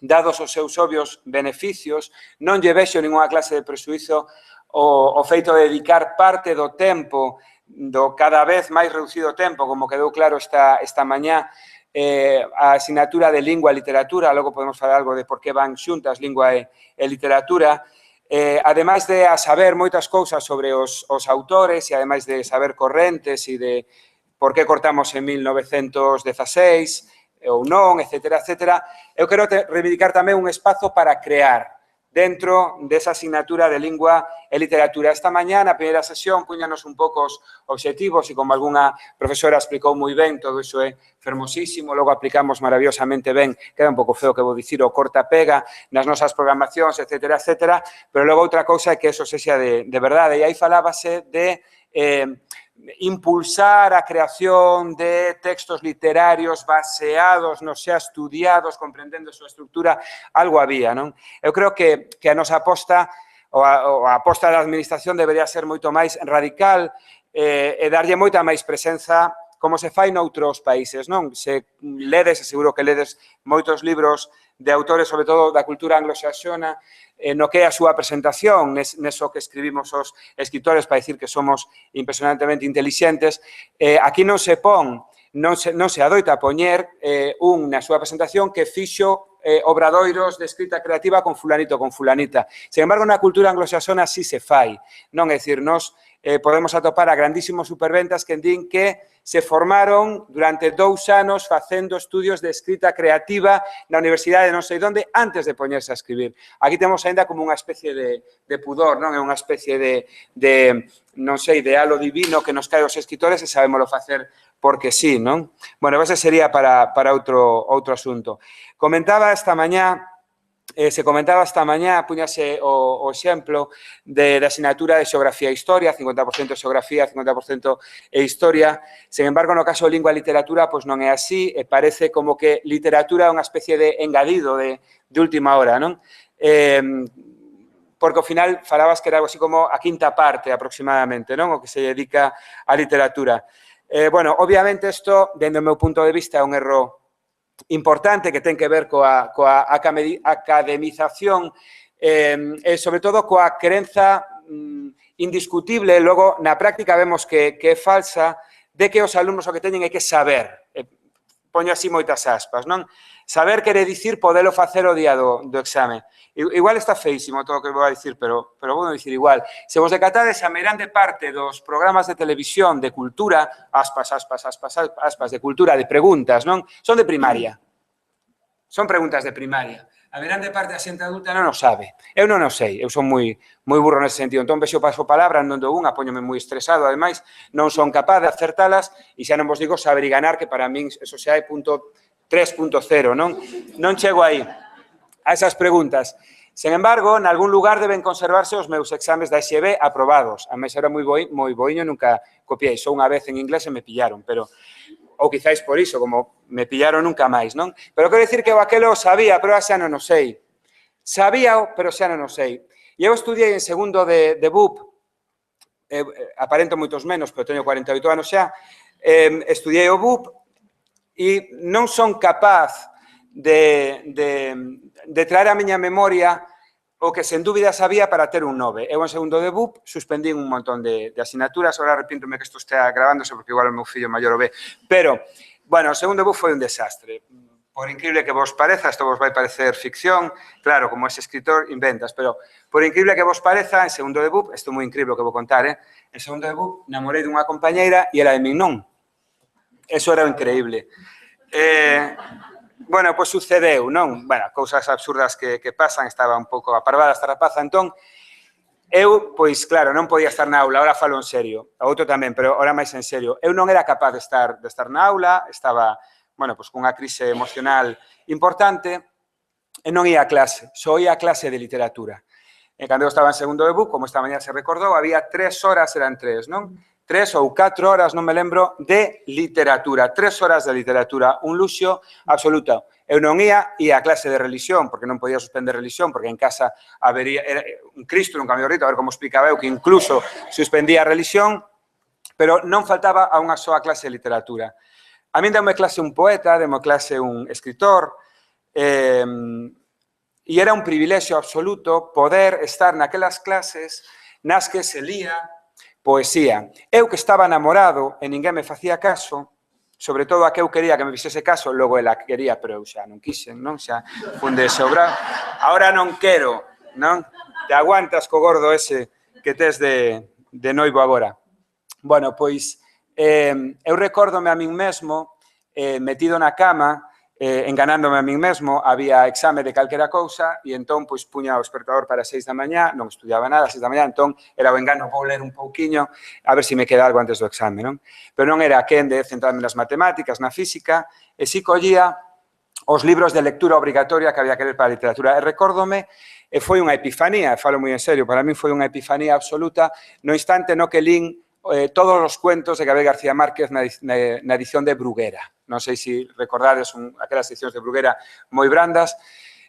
dados os seus obvios beneficios, non lle vexo ninguna clase de presuizo o feito de dedicar parte do tempo do cada vez máis reducido tempo, como quedou claro esta mañá, a asignatura de lingua e literatura, logo podemos falar algo de por que van xuntas lingua e literatura, ademais de a saber moitas cousas sobre os autores e ademais de saber correntes e de por que cortamos en 1916 ou non, etcétera, etcétera, eu quero reivindicar tamén un espazo para crear dentro desa asignatura de lingua e literatura. Esta mañá, na primeira sesión, puñanos un pouco os obxectivos e como algunha profesora explicou moi ben, todo iso é fermosísimo, logo aplicamos maravillosamente ben, queda un pouco feo que vou dicir, o corta-pega nas nosas programacións, etcétera, etcétera, pero logo outra cousa é que eso sexa de verdade. E aí falábase de impulsar a creación de textos literarios baseados nos xa estudiados, comprendendo a súa estructura, algo había, non? Eu creo que a nosa aposta, ou a aposta da administración debería ser moito máis radical e darlle moita máis presenza como se fai noutros países, non? Se ledes, seguro que ledes moitos libros de autores, sobre todo da cultura anglosaxona, no que é a súa presentación, neso que escribimos os escritores para dicir que somos impresionantemente intelixentes, aquí non se pon, non se adoita a poñer na súa presentación que fixo obradoiros de escrita creativa con fulanito, con fulanita. Sin embargo, na cultura anglosaxona sí se fai, non? É dicir, nos podemos atopar a grandísimos superventas que din que se formaron durante 2 anos facendo estudios de escrita creativa na universidade non sei onde antes de poñerse a escribir. Aquí temos ainda como unha especie de pudor, non? É unha especie non sei, de halo divino que nos cae aos escritores e sabémoslo facer porque sí, non? Bueno, ese sería para outro asunto. Se comentaba esta mañá, puñase o exemplo da asignatura de xeografía e historia, 50% xeografía, 50% historia. Sen embargo, no caso de lingua e literatura, pois non é así, e parece como que literatura é unha especie de engadido de última hora, non? Porque ao final falabas que era algo así como a quinta parte aproximadamente, non? O que se dedica á literatura. Bueno, obviamente isto, dende o meu punto de vista, é un erro importante que ten que ver coa academización e, sobre todo, coa crenza indiscutible, logo, na práctica vemos que é falsa, de que os alumnos o que teñen é que saber, poño así moitas aspas, non? Saber quere dicir podelo facer o día do exame. Igual está feísimo todo o que vou a dicir, pero vou a dicir igual. Se vos decatades, a meirande parte dos programas de televisión de cultura, aspas, de cultura, de preguntas, non? Son de primaria. Son preguntas de primaria. A meirande parte da xente adulta non o sabe. Eu non o sei, eu son moi burro nese sentido. Entón, vexo paso palabra, non dou unha, póñome moi estresado, ademais, non son capaz de acertalas e xa non vos digo saber e ganar, que para min eso xa é punto 3.0, non? Non chego aí a esas preguntas. Sen embargo, en algún lugar deben conservarse os meus exames da EXB aprobados. A mesa era moi boiño, nunca copiei. Só unha vez en inglés e me pillaron, pero... ou quizáis por iso, como me pillaron nunca máis, non? Pero quero dicir que o aquelo sabía, pero xa non o sei. Sabía, pero xa non o sei. E eu estudiei en segundo de BUP, aparento moitos menos, pero teño 48 anos xa, estudiei o BUP e non son capaz de traer a miña memoria o que sen dúbida sabía para ter un 9. Eu en segundo de BUP suspendín un montón de asignaturas, agora arrepíntome que isto estea gravándose porque igual o meu fillo maior o ve, pero, bueno, o segundo de BUP foi un desastre. Por increíble que vos pareza, isto vos vai parecer ficción, claro, como ese escritor inventas, pero por increíble que vos pareza, en segundo de BUP, isto é moi increíble o que vou contar, en segundo de BUP namorei dunha compañeira e era de min non. Eso era increíble. Bueno, pois sucedeu, non? Bueno, cousas absurdas que pasan, estaba un pouco aparvada esta rapaza, entón, eu, pois, claro, non podía estar na aula, ahora falo en serio, o outro tamén, pero ahora máis en serio, eu non era capaz de estar na aula, estaba, bueno, pois, cunha crise emocional importante, e non ia a clase, só ia a clase de literatura. E cando eu estaba en segundo de BUP, como esta mañá se recordou, había 3 horas, eran 3, non? 3 ou 4 horas, non me lembro, de literatura. 3 horas de literatura, un luxo absoluto. Eu non ia a clase de religión, porque non podía suspender religión, porque en casa habería un Cristo, nunca me rito, a ver como explicaba eu, que incluso suspendía a religión, pero non faltaba a unha soa clase de literatura. A min deu-me clase un poeta, deu-me clase un escritor, e era un privilexio absoluto poder estar naquelas clases nas que se lía poesía. Eu que estaba namorado e ninguén me facía caso, sobre todo a que eu quería que me fixese caso, logo ela quería, pero eu xa non quixen, non? Xa fun de sobra. Ahora non quero, non? Te aguantas co gordo ese que tes de noivo agora. Bueno, pois, eu recórdome a min mesmo, metido na cama, enganándome a min mesmo, había exame de calquera cousa, e entón, pois, puña o despertador para 6 da mañá, non estudiaba nada, 6 da mañá, entón, era o engano, vou ler un pouquiño, a ver se me queda algo antes do exame, non? Pero non era quen de centrarme nas matemáticas, na física, e si collía os libros de lectura obrigatoria que había que ler para a literatura. E recórdome, e foi unha epifanía, falo moi en serio, para mí foi unha epifanía absoluta, no instante no que lín todos os cuentos de Gabriel García Márquez na edición de Bruguera. Non sei se recordades aquelas edicións de Bruguera moi brandas.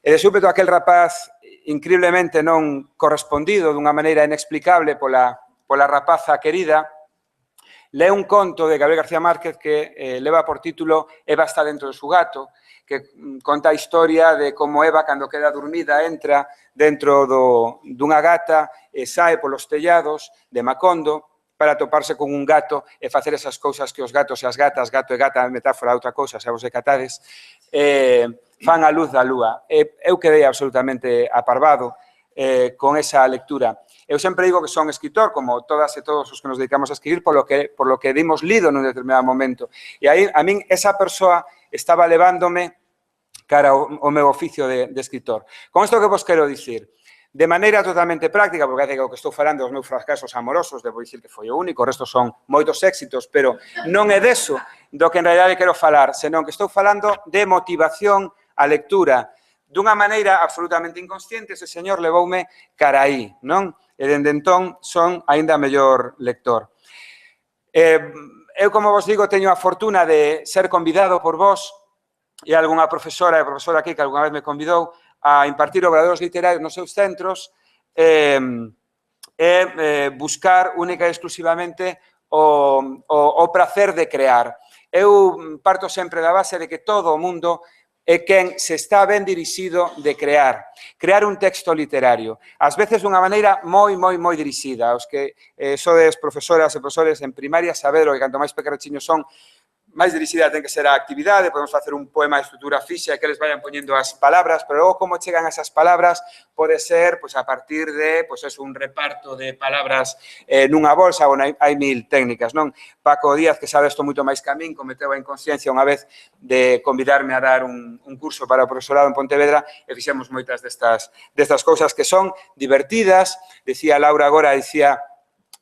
E de súpeto aquel rapaz increíblemente non correspondido dunha maneira inexplicable pola rapaza querida, lee un conto de Gabriel García Márquez que leva por título Eva está dentro de su gato, que conta a historia de como Eva, cando queda dormida, entra dentro dunha gata e sae polos tellados de Macondo para toparse con un gato e facer esas cousas que os gatos e as gatas, gato e gata, metáfora outra cousa, se vos decatades, fan a luz da lúa. Eu quedei absolutamente aparvado con esa lectura. Eu sempre digo que son escritor, como todas e todos os que nos dedicamos a escribir, por lo que dimos lido nun determinado momento. E aí, a min, esa persoa estaba levándome cara ao meu oficio de escritor. Con isto que vos quero dicir, de maneira totalmente práctica, porque o que estou falando dos meus fracasos amorosos, debo dicir que foi o único, o resto son moitos éxitos, pero non é deso do que en realidade quero falar, senón que estou falando de motivación á lectura. Dunha maneira absolutamente inconsciente, ese señor levoume cara aí, non? E dende entón son aínda mellor lector. Eu, como vos digo, teño a fortuna de ser convidado por vos e algunha profesora aquí que algunha vez me convidou a impartir obradoiros literarios nos seus centros e buscar única e exclusivamente o prazer de crear. Eu parto sempre da base de que todo o mundo é quen se está ben dirixido de crear un texto literario. Ás veces dunha maneira moi dirixida. Os que sodes profesoras e profesores en primaria saberon que canto máis pequerechiños son, máis dirixida ten que ser a actividade, podemos facer un poema de estrutura fixa que eles vayan poñendo as palabras, pero logo como chegan esas palabras pode ser a partir de un reparto de palabras nunha bolsa, ou hai mil técnicas, non? Paco Díaz, que sabe isto moito máis que a min, cometeu a inconsciencia unha vez de convidarme a dar un curso para o profesorado en Pontevedra e fixemos moitas destas cousas que son divertidas. Decía Laura agora, dicía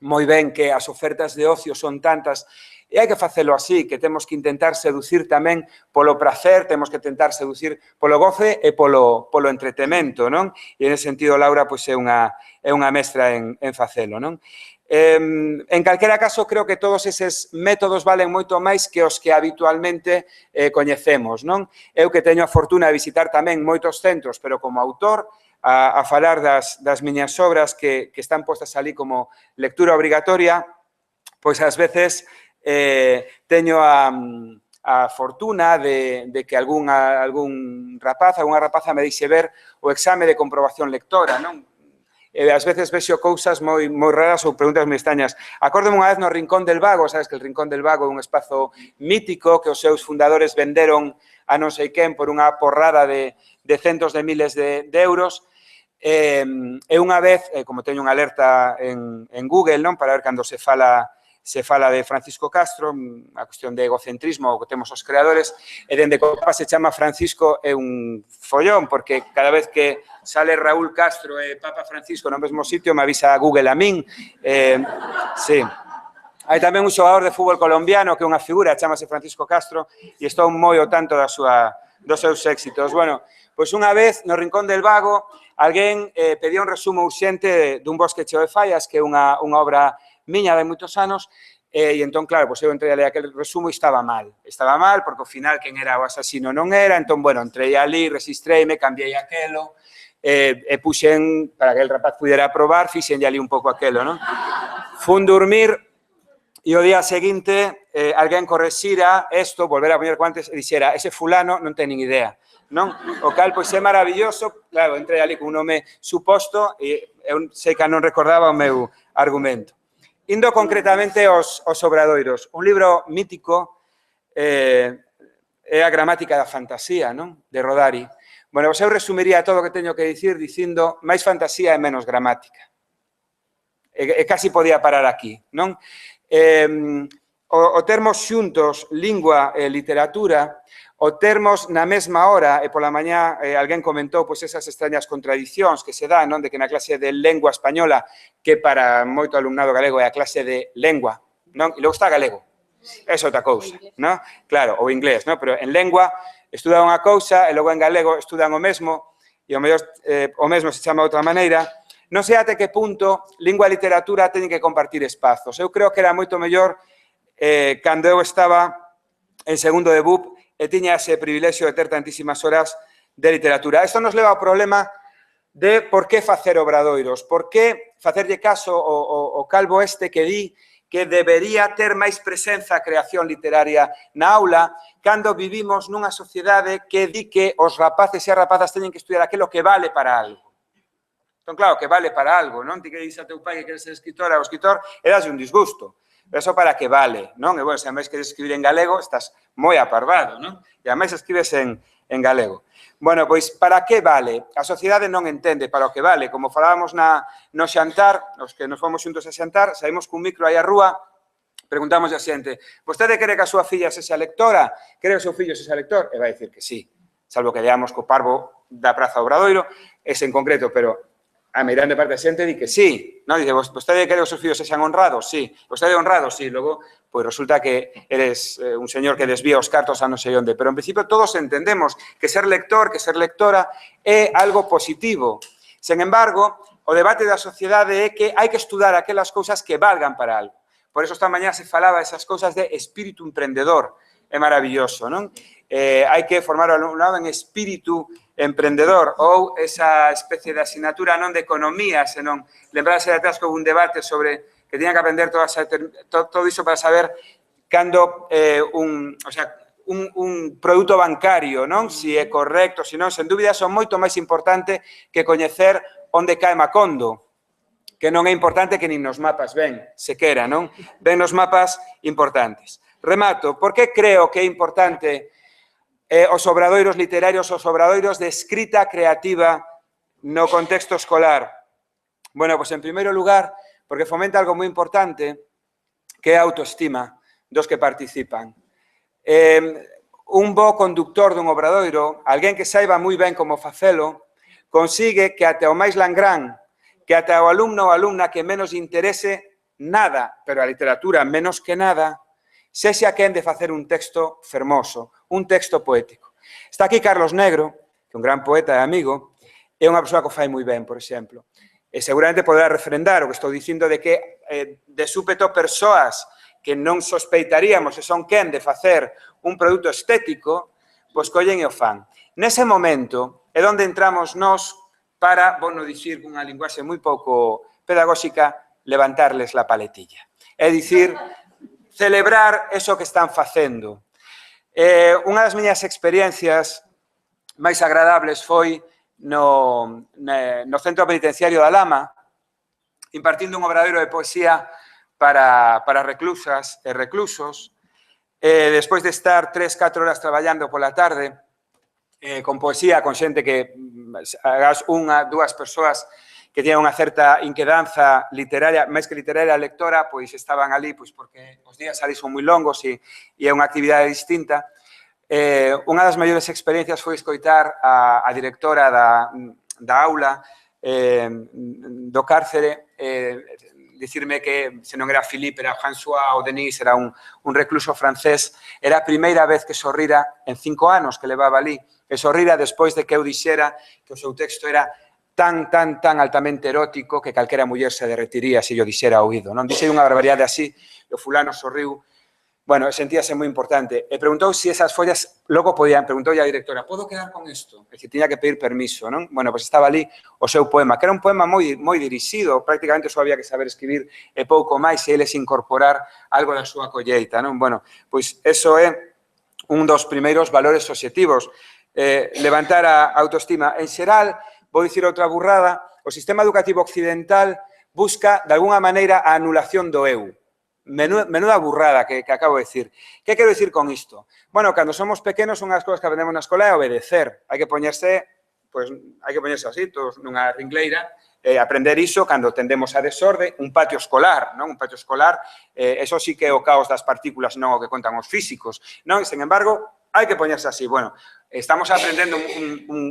moi ben que as ofertas de ocio son tantas. E hai que facelo así, que temos que intentar seducir tamén polo prazer, temos que tentar seducir polo goce e polo entretemento, non? E, nese sentido, Laura é unha mestra en facelo, non? En calquera caso, creo que todos eses métodos valen moito máis que os que habitualmente coñecemos, non? Eu que teño a fortuna de visitar tamén moitos centros, pero como autor, a falar das miñas obras que están postas ali como lectura obrigatoria, pois ás veces teño a fortuna de que algún rapaz, algunha rapaza me dixe ver o exame de comprobación lectora, non? Ás veces vexo cousas moi raras ou preguntas moi extrañas. Acórdome unha vez no Rincón del Vago, sabes que el Rincón del Vago é un espazo mítico que os seus fundadores venderon a non sei quen por unha porrada de centos de miles de euros. E unha vez, como teño unha alerta en Google, non, para ver cando se fala de Francisco Castro, a cuestión de egocentrismo que temos os creadores, e dende que o Papa se chama Francisco é un follón, porque cada vez que sale Raúl Castro e Papa Francisco no mesmo sitio, me avisa Google a min. Sí. Hai tamén un xogador de fútbol colombiano que é unha figura, chamase Francisco Castro, e estou moi ao tanto dos seus éxitos. Bueno, pois unha vez, no Rincón del Vago, alguén pedía un resumo urxente dun Bosque cheo de fallas, que é unha obra miña de moitos anos, e entón, claro, eu entrei ali aquel resumo e estaba mal. Estaba mal, porque ao final quen era o asasino non era, entón, bueno, entrei ali, registreime, cambiei aquelo, e puxen, para que el rapaz pudera aprobar, fixen ali un pouco aquelo, non? Fun dormir, e o día seguinte, alguén correxira isto, volver a poñer guantes, e dixera, ese fulano non ten nin idea, non? O cal, pois, é maravilloso, claro, entrei ali con un nome suposto, e eu sei que non recordaba o meu argumento. indo concretamente aos obradoiros, un libro mítico é a gramática da fantasía, non? De Rodari. Bueno, eu resumiría todo o que teño que dicir dicindo máis fantasía e menos gramática. E casi podía parar aquí, non? O termos xuntos lingua e literatura, o termos na mesma hora, e pola mañá alguén comentou pois esas extrañas contradicións que se dan, non? De que na clase de lengua española, que para moito alumnado galego é a clase de lengua, non? E logo está galego, é outra cousa, non? Claro, ou inglés, non? Pero en lengua estudan unha cousa e logo en galego estudan o mesmo, e o mellor o mesmo se chama de outra maneira. Non sei até que punto lingua e literatura teñen que compartir espazos. Eu creo que era moito mellor cando eu estaba en segundo de BUP e tiña ese privilexio de ter tantísimas horas de literatura. Isto nos leva ao problema de por que facer obradoiros, por que facerlle caso ao calvo este que di que debería ter máis presenza a creación literaria na aula cando vivimos nunha sociedade que di que os rapaces e as rapazas teñen que estudiar aquilo que vale para algo. Entón, claro, que vale para algo, non? Ti que dices a teu pai que queres ser escritora ou escritor, e das un disgusto. Eso para que vale, non? E, bueno, se a máis queres escribir en galego, estás moi aparvado, non? E a máis escribes en galego. Bueno, pois, para que vale? A sociedade non entende para o que vale. Como falábamos no xantar, os que nos fomos xuntos a xantar, saímos cun micro aí a rúa, preguntamos a xente, vostede quere que a súa filla sexa lectora? Quere que o seu fillo sexa lector? E vai dicir que sí, salvo que leamos co parvo da Praza Obradoiro, ese en concreto, pero a meirande parte da xente di que sí, non? Dice, vostede quere que os seus fillos sexan honrados? Sí. Vostede é honrado? Sí. Logo, pois resulta que eres un señor que desvía os cartos a non sei onde. Pero, en principio, todos entendemos que ser lector, que ser lectora é algo positivo. Sen embargo, o debate da sociedade é que hai que estudar aquelas cousas que valgan para algo. Por eso, esta mañá se falaba esas cousas de espírito emprendedor. É maravilloso, non? Hai que formar o alumnado en espírito emprendedor ou esa especie de asignatura non de economía, senón lembrarse de atrás con un debate sobre que tiñan que aprender todo iso para saber cando un produto bancario, non? Si é correcto, si non, sen dúbida, son moito máis importante que coñecer onde cae Macondo, que non é importante que nin nos mapas ven, sequera, non? Ven nos mapas importantes. Remato, por que creo que é importante os obradoiros literarios, os obradoiros de escrita creativa no contexto escolar? Bueno, pois en primeiro lugar, porque fomenta algo moi importante, que é a autoestima dos que participan. Un bo conductor dun obradoiro, alguén que saiba moi ben como facelo, consigue que até o máis langrán, que até o alumno ou alumna que menos interese nada, pero a literatura menos que nada, sexa quen de facer un texto fermoso, un texto poético. Está aquí Carlos Negro, que é un gran poeta e amigo, é unha persoa que o fai moi ben, por exemplo. E seguramente poderá refrendar o que estou dicindo de que de súpeto persoas que non sospeitaríamos que son quen de facer un produto estético, pois collen e o fan. Nese momento é onde entramos nós para, bueno, dicir cunha linguaxe moi pouco pedagóxica, levantarles la paletilla. É dicir, celebrar eso que están facendo. Unha das miñas experiencias máis agradables foi no Centro Penitenciario da Lama, impartindo un obradoiro de poesía para reclusas e reclusos. Despois de estar 3-4 horas traballando pola tarde, con poesía, con xente que, unha, dúas persoas que tiñan unha certa inquedanza literaria, máis que literaria lectora, pois estaban ali pois porque os días ali son moi longos e é unha actividade distinta. Unha das maiores experiencias foi escoitar a directora da aula do cárcere dicirme que se non era Philippe, era François ou Denis, era un recluso francés, era a primeira vez que sorrira en 5 anos que levaba ali, que sorrira despois de que eu dixera que o seu texto era tan altamente erótico que calquera muller se derretiría se yo dixera oído. Non dixei unha barbaridade así, e o fulano sorriu. Bueno, sentíase moi importante. E preguntou se esas follas logo podían, preguntou a directora, podo quedar con isto? É que tiña que pedir permiso, non? Bueno, pois estaba ali o seu poema, que era un poema moi dirixido, prácticamente só había que saber escribir e pouco máis e eles incorporar algo da súa colleita, non? Bueno, pois eso é un dos primeiros valores obxectivos, levantar a autoestima. En xeral, vou dicir outra burrada, o sistema educativo occidental busca, de alguna maneira, a anulación do eu. Menuda burrada que acabo de decir. Que quero dicir con isto? Bueno, cando somos pequenos, unha das cousas que aprendemos na escola é obedecer. Hai que poñerse así, todos nunha ringleira, aprender iso cando tendemos a desorde, un patio escolar, non? Un patio escolar, eso sí que é o caos das partículas, non o que contan os físicos, non? Sen embargo, hai que poñerse así. Bueno, estamos aprendendo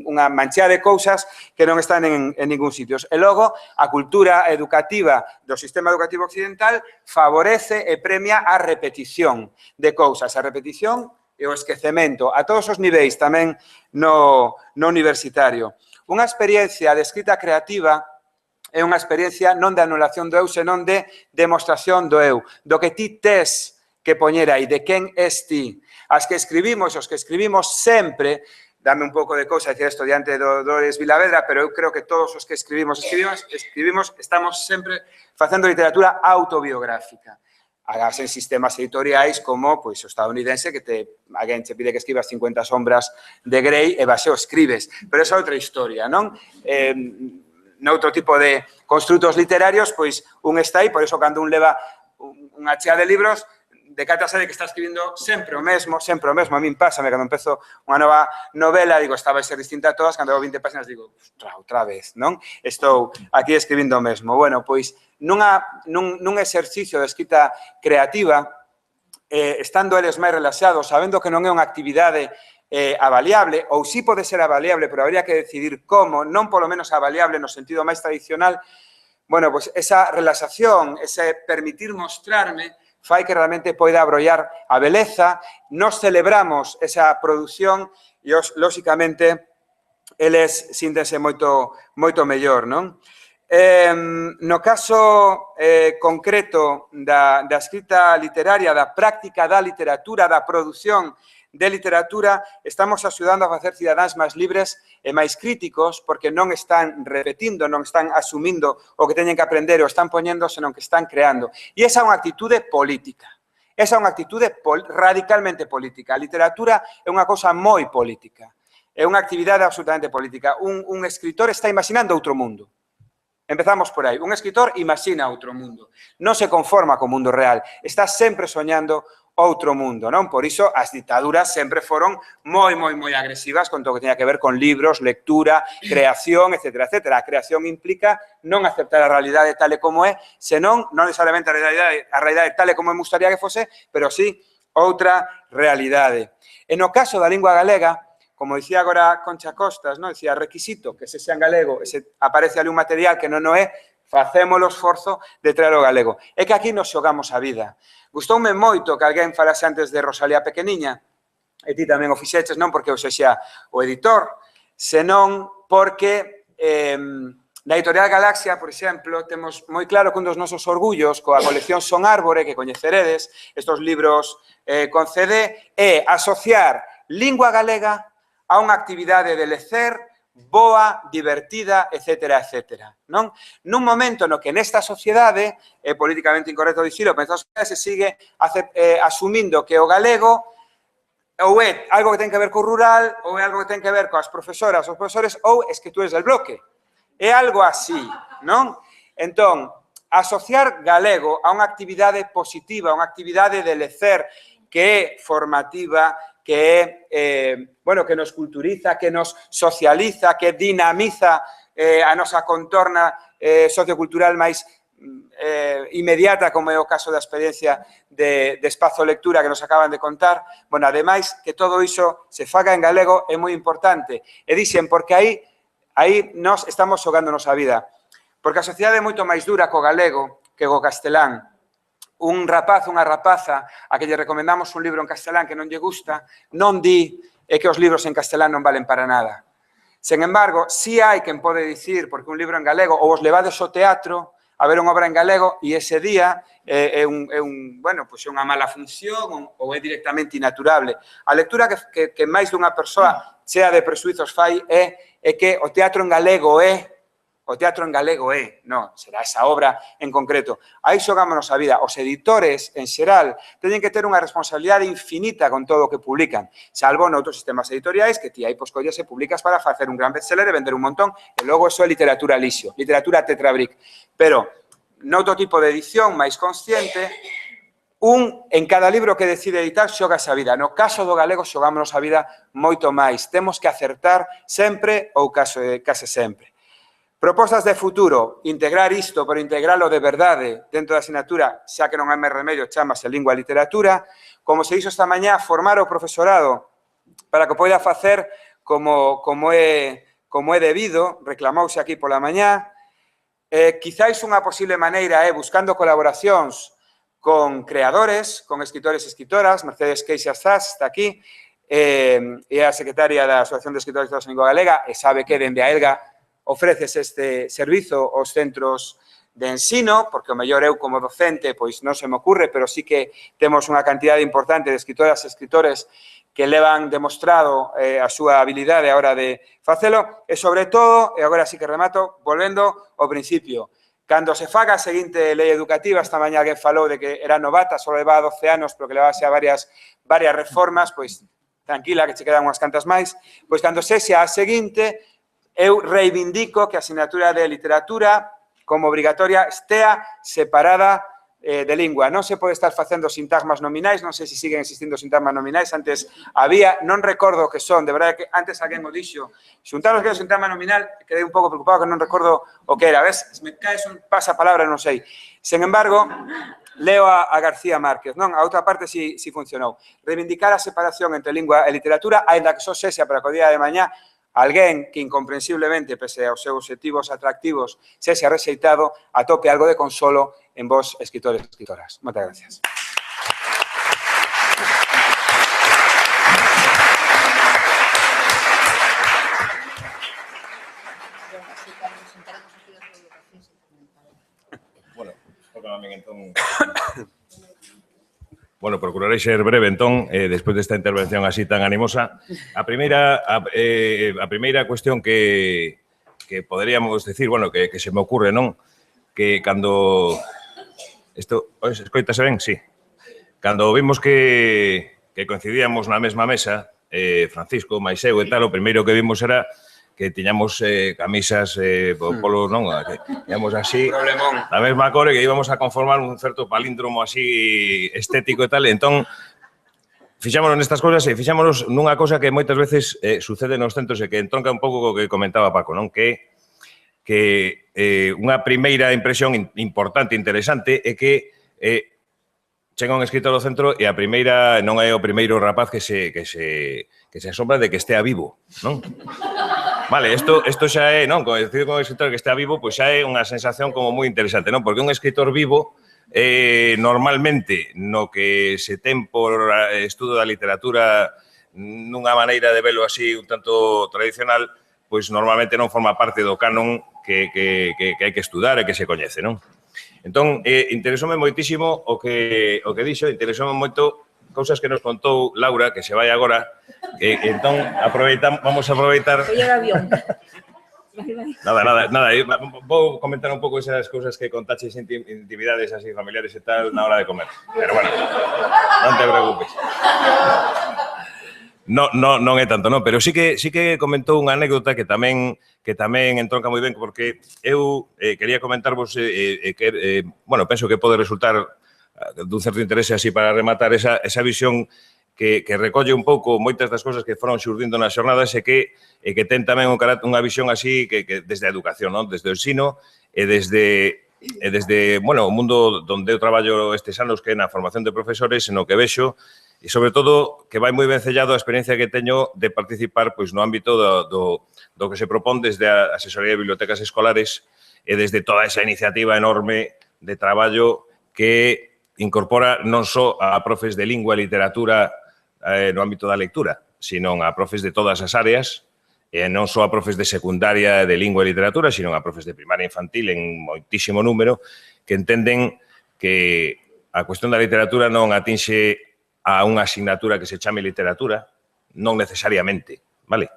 unha manchea de cousas que non están en ningún sitio. E logo, a cultura educativa do sistema educativo occidental favorece e premia a repetición de cousas. A repetición e o esquecemento a todos os niveis, tamén no universitario. Unha experiencia de escrita creativa é unha experiencia non de anulación do eu, senón de demostración do eu, do que ti tes que poñer aí, de quen es ti. As que escribimos, os que escribimos sempre, dame un pouco de cousa decir isto diante do Dores Vilavedra, pero eu creo que todos os que escribimos, estamos sempre facendo literatura autobiográfica. Hagas en sistemas editoriais como o estadounidense, que alguén te pide que escribas 50 sombras de Grey e vas e o escribes. Pero esa é outra historia, non? Noutro tipo de construtos literarios, pois un está aí, por iso cando un leva unha chea de libros, decátase de que está escribindo sempre o mesmo. A min pásame, cando empezo unha nova novela, digo, esta vai ser distinta a todas, cando veo 20 páginas, digo, outra vez, non? Estou aquí escribindo o mesmo. Bueno, pois, nun exercicio de escrita creativa, estando eles máis relaxados, sabendo que non é unha actividade avaliable, ou sí pode ser avaliable, pero habría que decidir como, non polo menos avaliable no sentido máis tradicional, bueno, pois esa relaxación, ese permitir mostrarme, fai que realmente poida abrollar a beleza, nos celebramos esa produción e, lóxicamente, eles síntense moito mellor, non? No caso concreto da escrita literaria, da práctica da literatura, da produción de literatura, estamos axudando a facer cidadáns máis libres e máis críticos, porque non están repetindo, non están asumindo o que teñen que aprender, o están poñendo, senón que están creando. E esa é unha actitude política. Esa é unha actitude radicalmente política. A literatura é unha cousa moi política. É unha actividade absolutamente política. Un escritor está imaginando outro mundo. Empezamos por aí. Un escritor imagina outro mundo. Non se conforma co mundo real. Está sempre soñando outro mundo, non? Por iso, as dictaduras sempre foron moi agresivas con todo o que teña que ver con libros, lectura, creación, etc. A creación implica non aceptar a realidade tal e como é, senón, non necesariamente a realidade tal e como me gustaría que fose, pero sí outra realidade. E no caso da lingua galega, como dicía agora Concha Costas, non? Dicía, requisito que se sea en galego, aparece ali un material que non o é, facemos o esforzo de traer o galego. É que aquí nos xogamos a vida. Gustoume moito que alguén falase antes de Rosalía Pequeniña, e ti tamén o fixeches, non porque eu sexa o editor, senón porque na Editorial Galaxia, por exemplo, temos moi claro que un dos nosos orgullos coa colección Son Árbore, que coñeceredes, estos libros con CD, é asociar lingua galega a unha actividade de lecer boa, divertida, etc. Non? Nun momento no que nesta sociedade, é políticamente incorrecto dicilo, pero nesta sociedade se sigue asumindo que o galego ou é algo que ten que ver co rural, ou é algo que ten que ver coas profesoras, os profesores, ou es que tú eres del bloque. É algo así, non? Entón, asociar galego a unha actividade positiva, unha actividade de lecer que é formativa, que é, que nos culturiza, que nos socializa, que dinamiza a nosa contorna sociocultural máis inmediata, como é o caso da experiencia de Espazo Lectura que nos acaban de contar. Bueno, ademais, que todo iso se faga en galego é moi importante. E dixen, porque aí nós estamos xogándonos a vida. Porque a sociedade é moito máis dura co galego que co castelán. Un rapaz, unha rapaza, a que lle recomendamos un libro en castelán que non lle gusta, non di que os libros en castelán non valen para nada. Sen embargo, si hai quen pode dicir, porque un libro en galego, ou os levades ao teatro a ver unha obra en galego, e ese día é unha mala función ou é directamente inaturable. A lectura que máis dunha persoa chea de presuizos fai é que o teatro en galego é, non, será esa obra en concreto. Aí xogámonos a vida. Os editores, en xeral, teñen que ter unha responsabilidade infinita con todo o que publican, salvo noutros sistemas editoriais que ti aí colles e publicas para facer un gran bestseller e vender un montón, e logo eso é literatura lixo, literatura tetrabric. Pero noutro tipo de edición máis consciente, en cada libro que decide editar xogas a vida. No caso do galego xogámonos a vida moito máis. Temos que acertar sempre ou case sempre. Propostas de futuro, integrar isto, pero integralo de verdade dentro da asignatura, xa que non hai máis remedio, chamase lingua e literatura. Como se dixo esta mañá, formar o profesorado para que poida facer como é debido, reclamouse aquí pola mañá. Quizáis unha posible maneira é buscando colaboracións con creadores, con escritores e escritoras. Mercedes Queixas Zas está aquí, é a secretaria da Asociación de Escritores da Lingua Galega e sabe que dende a ELGA ofreces este servizo aos centros de ensino, porque o mellor eu como docente pois non se me ocurre, pero sí que temos unha cantidade importante de escritoras e escritores que levan demostrado a súa habilidade a hora de facelo, e sobre todo, e agora sí que remato, volvendo ao principio, cando se faga a seguinte lei educativa, esta mañá alguén falou de que era novata, só levaba 12 anos, pero que levase a varias reformas, pois tranquila, que che quedan unhas cantas máis, pois cando sexa a seguinte, eu reivindico que a asignatura de literatura, como obrigatoria, estea separada de lingua. Non se pode estar facendo sintagmas nominais, non sei se siguen existindo sintagmas nominais, antes había, non recordo o que son, de verdade que antes alguén o dixo, xuntar os que é o sintagma nominal, quedei un pouco preocupado que non recordo o que era, ves, me caes un pasapalabra, non sei. Sen embargo, leo a García Márquez, non? A outra parte si funcionou. Reivindicar a separación entre lingua e literatura, aínda que só sexa para que o día de mañá alguén que incomprensiblemente, pese aos seus objetivos atractivos, sexa rexeitado, atope algo de consolo en vos, escritores e escritoras. Moitas gracias. Bueno, toca a min entón... Bueno, procurarei ser breve, entón, despois desta intervención así tan animosa. A primeira cuestión que poderíamos decir, bueno, que se me ocurre, non? Que cando... Isto, escoitase ben? Sí. Cando vimos que coincidíamos na mesma mesa, Francisco, máis eu e tal, o primeiro que vimos era que tiñamos camisas, polos, non? Que tiñamos así, da mesma core, que íbamos a conformar un certo palíndromo así estético e tal, e entón fixámonos nestas cousas e fixámonos nunha cosa que moitas veces sucede nos centros e que entronca un pouco co que comentaba Paco, non? Que unha primeira impresión importante, interesante, é que chega un escritor ao centro e a primeira non é o primeiro rapaz que se asombra de que estea vivo, non? Vale, isto xa é, non? Decir con un escritor que estea vivo, pois xa é unha sensación como moi interesante, non? Porque un escritor vivo, normalmente, no que se ten por estudo da literatura nunha maneira de velo así un tanto tradicional, pois normalmente non forma parte do canon que hai que estudar e que se coñece, non? Entón, interesoume moitísimo o que dixo, interesoume moito cousas que nos contou Laura, que se vai agora, entón vamos a aproveitar... Nada, vou comentar un pouco esas cousas que contaches intimidades así familiares e tal na hora de comer, pero bueno, non te preocupes. Non é tanto, non, pero sí que comentou unha anécdota que tamén entronca moi ben, porque eu quería comentarvos bueno, penso que pode resultar dun certo interese así para rematar esa visión que recolle un pouco moitas das cousas que foron xurdindo nas xornadas e que ten tamén unha visión así que desde a educación, non? Desde o ensino e desde, bueno, o mundo onde eu traballo estes anos, que é na formación de profesores, no que vexo, e, sobre todo, que vai moi ben sellado a experiencia que teño de participar pois no ámbito do que se propón desde a asesoría de bibliotecas escolares e desde toda esa iniciativa enorme de traballo que incorpora non só a profes de lingua e literatura no ámbito da lectura, sino a profes de todas as áreas, e non só a profes de secundaria de lingua e literatura, sino a profes de primaria infantil en moitísimo número, que entenden que a cuestión da literatura non atinxe a unha asignatura que se chame literatura, non necesariamente, vale?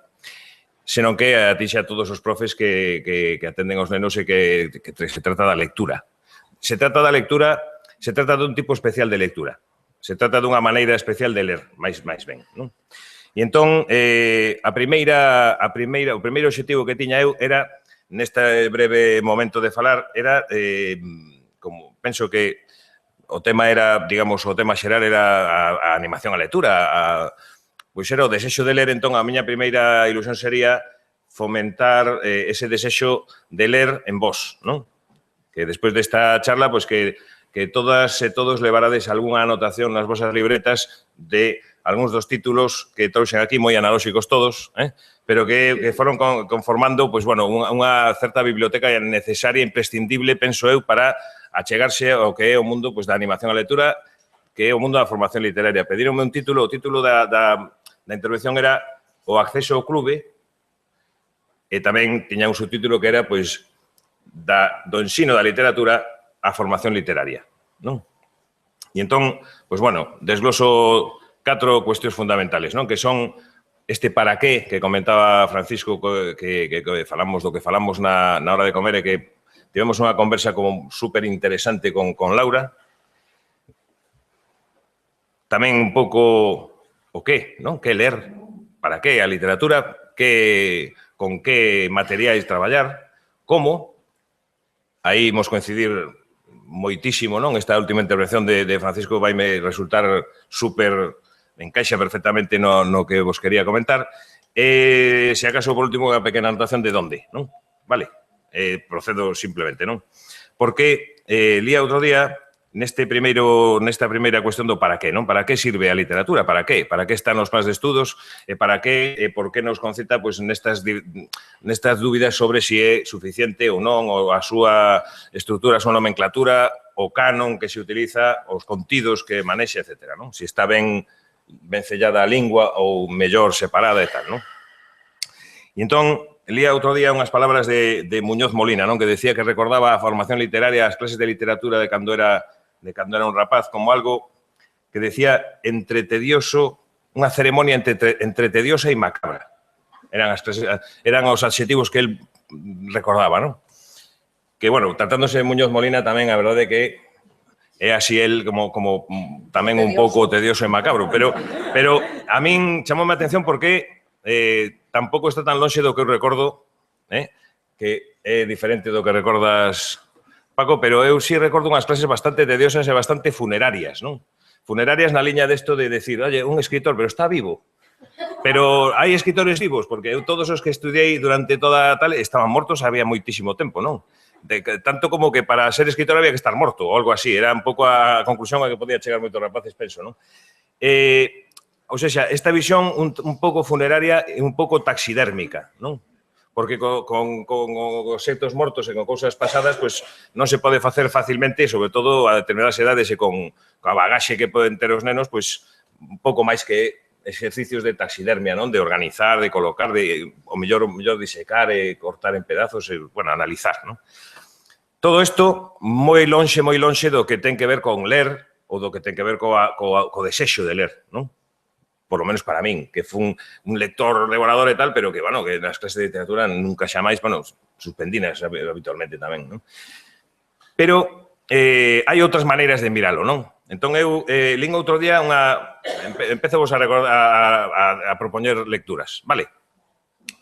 Senón que atinxe a todos os profes que atenden aos nenos e que se trata da lectura. Se trata da lectura, se trata dun tipo especial de lectura. Se trata dunha maneira especial de ler, máis ben, non? E entón, o primeiro obxectivo que tiña eu era, neste breve momento de falar, era como penso que o tema era, digamos, o tema xeral era a animación á lectura, pois era o desexo de ler, entón a miña primeira ilusión sería fomentar ese desexo de ler en vos, non? Que despois desta charla, pois que todas e todos levarades algunha anotación nas vosas libretas de algúns dos títulos que trouxen aquí, moi analóxicos todos, pero que foron conformando, pois, bueno, unha certa biblioteca necesaria, imprescindible, penso eu, para achegarse ao que é o mundo, pois, da animación á lectura, que é o mundo da formación literaria. Pedironme un título, o título da intervención era O acceso ao clube, e tamén tiña un subtítulo que era, pois, do ensino da literatura á formación literaria, non? E entón, pois, bueno, desgloso 4 cuestións fundamentales, non? Que son este para qué que comentaba Francisco, que falamos do que falamos na hora de comer e que tivemos unha conversa como super interesante con Laura. Tamén un pouco o qué, non? Que ler? Para qué a literatura? Con que materiais traballar? Como? Aí imos coincidir moitísimo, non? Esta última intervención de Francisco vaime resultar super... encaixa perfectamente no que vos quería comentar. Se acaso, por último, unha pequena anotación de onde, non? Vale, procedo simplemente, non? Porque lía outro día nesta primeira cuestión do para qué, non? Para que sirve a literatura? Para que? Para que están os plans de estudos? E para que? Por que nos concita pois, nestas dúbidas sobre se é suficiente ou non, ou a súa estrutura, a súa nomenclatura, o canon que se utiliza, os contidos que manexa, etc. Non? Se está ben sellada a lingua ou mellor separada e tal, non? E entón, lía outro día unhas palabras de Muñoz Molina, non? Que decía que recordaba a formación literaria, as clases de literatura de cando era un rapaz, como algo que decía entre tedioso, unha ceremonia entre tediosa e macabra. Eran os adxetivos que el recordaba, non? Que, bueno, tratándose de Muñoz Molina tamén a verdade que é así el como tamén un pouco tedioso e macabro, pero a min chamoume a atención porque tampouco está tan lonxe do que eu recordo, que é diferente do que recordas, Paco, pero eu sí recordo unhas clases bastante tediosas e bastante funerarias, non? Funerarias na liña desto de decir, oye, un escritor, pero está vivo. Pero hai escritores vivos, porque eu todos os que estudiei durante toda tal estaban mortos había moitísimo tempo, non? Tanto como que para ser escritor había que estar morto, ou algo así. Era un pouco a conclusión a que podía chegar moitos rapaces, penso, non? Ou seja, esta visión un pouco funeraria e un pouco taxidérmica, non? Porque con os xeitos mortos e con cousas pasadas, pois non se pode facer facilmente, sobre todo a determinadas edades e con a bagaxe que poden ter os nenos, pois un pouco máis que exercicios de taxidermia, non? De organizar, de colocar, o mellor disecar e cortar en pedazos e, bueno, analizar, non? Todo isto moi lonxe do que ten que ver con ler ou do que ten que ver co desexo de ler, non? Por lo menos para min, que fui un lector devorador e tal, pero que, bueno, que nas clases de literatura nunca xamais, bueno, suspendinas habitualmente tamén, non? Pero hai outras maneiras de miralo, non? Entón, eu lín outro día empezo vos a propoñer lecturas, vale?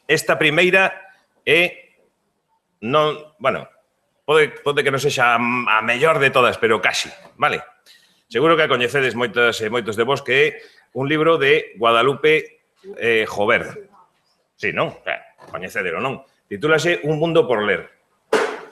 Esta primeira é non, bueno, pode que non sexa a mellor de todas, pero casi, vale? Seguro que a coñecedes moitos de vos que é un libro de Guadalupe Jover. Sí, non? Coñecedero, non? Titúlase Un mundo por ler.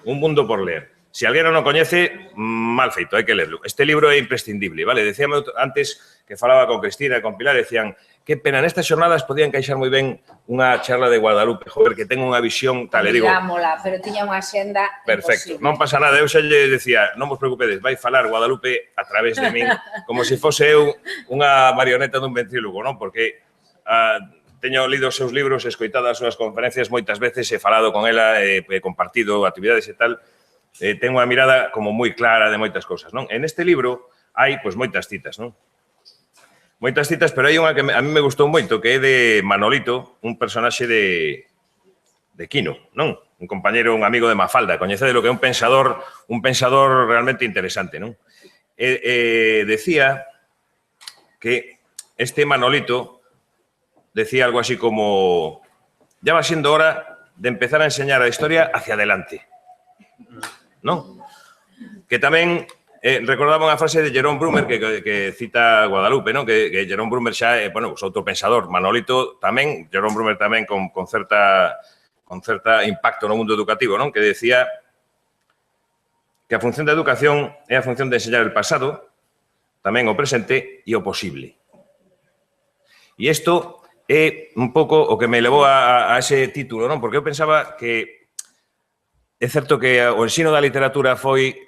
Un mundo por ler. Se alguén non o coñece, mal feito, hai que lerlo. Este libro é imprescindible, vale? Decíame antes que falaba con Cristina e con Pilar, decían que pena, nestas xornadas podía encaixar moi ben unha charla de Guadalupe Jover, que ten unha visión tal, e digo... Mirámola, pero tiña unha xenda perfecto, non pasa nada, eu xa lle decía, non vos preocupedes, vai falar Guadalupe a través de min, como se fose eu unha marioneta dun ventrílogo, non? Porque teño lido os seus libros, escoitado as súas conferencias moitas veces, he falado con ela, he compartido actividades e tal, ten unha mirada como moi clara de moitas cousas, non? En este libro hai, pois, moitas citas, non? Moitas citas, pero hai unha que a mí me gustou moito, que é de Manolito, un personaxe de Quino, non? Un compañero, un amigo de Mafalda, coñecede lo que é un pensador realmente interesante, non? Decía que este Manolito decía algo así como ya va siendo hora de empezar a enseñar a historia hacia adelante, non? que tamén recordaba unha frase de Jerome Brumer que cita Guadalupe, non? Que Jerome Brumer xa é, bueno, outro pensador, Manolito tamén, Jerome Brumer tamén con certa impacto no mundo educativo, non? Que decía que a función da educación é a función de enseñar el pasado, tamén o presente e o posible. E isto é un pouco o que me levou a ese título, non? Porque eu pensaba que é certo que o ensino da literatura foi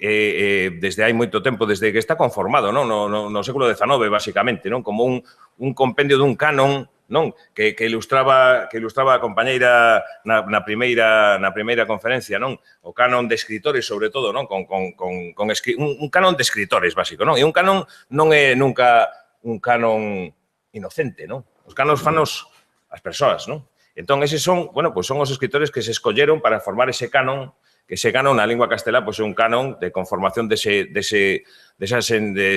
desde hai moito tempo, desde que está conformado, non? No século XIX, basicamente, non? Como un compendio dun canon, non? Que ilustraba a compañeira na primeira conferencia, non? O canon de escritores, sobre todo, non? Un canon de escritores, básico, non? E un canon non é nunca un canon inocente, non? Os canos fanos as persoas, non? Entón, eses son, bueno, pois son os escritores que se escolleron para formar ese canon, que ese canon na lingua castelá pois é un canon de conformación de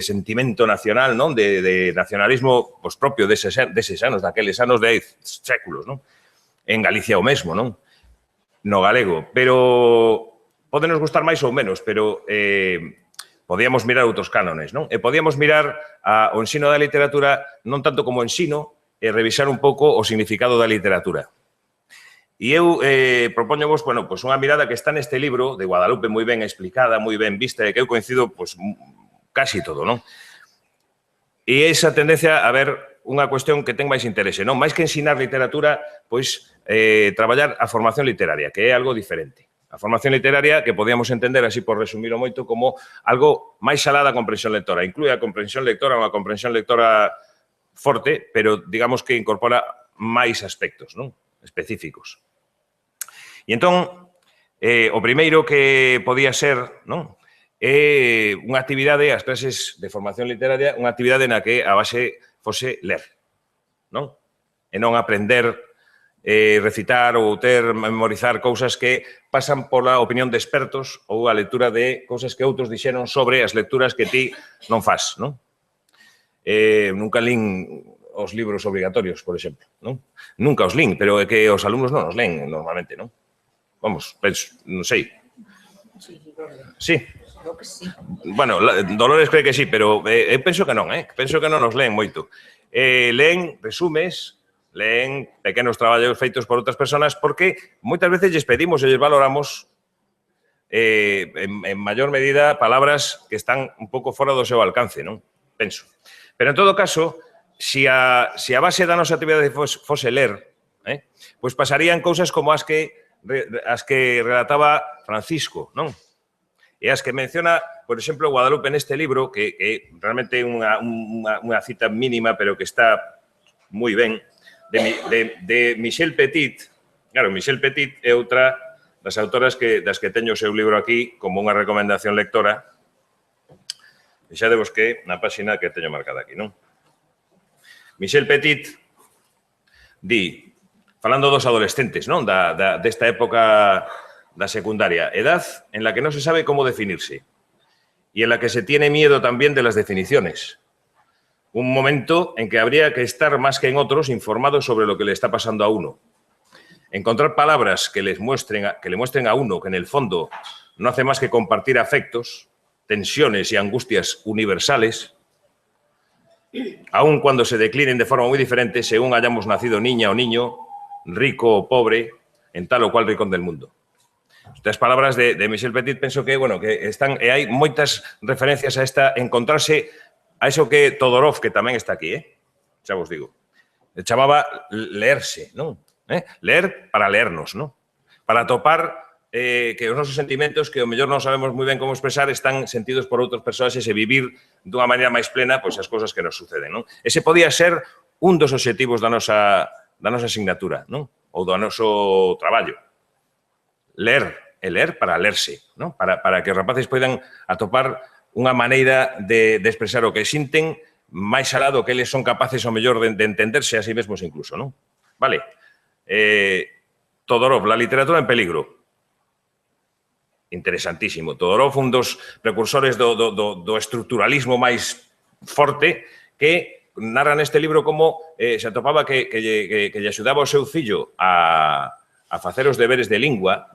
sentimento nacional, non? De nacionalismo pois propio deses anos, daqueles anos de séculos, non? En Galicia o mesmo, non? No galego, pero podenos gustar máis ou menos, pero podíamos mirar outros cánones, non? E podíamos mirar o ensino da literatura non tanto como ensino, e revisar un pouco o significado da literatura. E eu propóñovos, bueno, pois unha mirada que está neste libro de Guadalupe moi ben explicada, moi ben vista, e que eu coincido, pois, casi todo, non? E esa tendencia a ver unha cuestión que ten máis interese, non? Máis que ensinar literatura, pois, traballar a formación literaria, que é algo diferente. A formación literaria que podíamos entender, así por resumilo moito, como algo máis alá da comprensión lectora. Inclúe a comprensión lectora, unha comprensión lectora forte, pero digamos que incorpora máis aspectos, non? Específicos. E entón, o primeiro que podía ser, non? É unha actividade, as clases de formación literaria, unha actividade na que a base fose ler, non? E non aprender, recitar ou memorizar cousas que pasan pola opinión de expertos ou a lectura de cousas que outros dixeron sobre as lecturas que ti non fas, non? Nunca lín os libros obrigatorios, por exemplo, non? Nunca os lín, pero é que os alumnos non os len normalmente, non? Vamos, penso, non sei. Sí. Bueno, Dolores cree que sí, pero eu penso que non, penso que non os len moito. Len resumes, len pequenos traballos feitos por outras persoas, porque moitas veces lles pedimos e lles valoramos en maior medida palabras que están un pouco fora do seu alcance, non? Penso. Pero, en todo caso, se a base da nosa actividade fose ler, pois pasarían cousas como as que relataba Francisco, non? E as que menciona, por exemplo, Guadalupe neste libro, que realmente é unha cita mínima, pero que está moi ben, de Michel Petit. Claro, Michel Petit é outra das autoras das que teño o seu libro aquí como unha recomendación lectora. Fixadevos que na páxina que teño marcada aquí, non? Michel Petit di, falando dos adolescentes, non? Desta época da secundaria, edad en la que no se sabe cómo definirse y en la que se tiene miedo también de las definiciones. Un momento en que habría que estar más que en otros informado sobre lo que le está pasando a uno. Encontrar palabras que le muestren a uno que en el fondo no hace más que compartir afectos, tensiones y angustias universales, aun cuando se declinen de forma muy diferente según hayamos nacido niña o niño, rico o pobre, en tal o cual rincón del mundo. Estas palabras de Michel Petit penso que, bueno, que están, e hai moitas referencias a esta, encontrarse a eso que Todorov, que tamén está aquí, xa vos digo, chamaba leerse, non? Leer para leernos, non? Para topar que os nosos sentimentos, que o mellor non sabemos moi ben como expresar, están sentidos por outras persoas e se vivir dunha maneira máis plena pois as cousas que nos suceden, non? Ese podía ser un dos obxectivos da nosa asignatura, non? Ou do noso traballo. Ler, e ler para lerse, non? Para que os rapaces poidan atopar unha maneira de expresar o que sinten máis alá do que eles son capaces, o mellor, de entenderse a sí mesmos incluso, non? Vale. Todorov, la literatura en peligro. Interesantísimo. Todorov, un dos precursores do estructuralismo máis forte, que narra neste libro como se atopaba que lle axudaba o seu fillo a facer os deberes de lingua,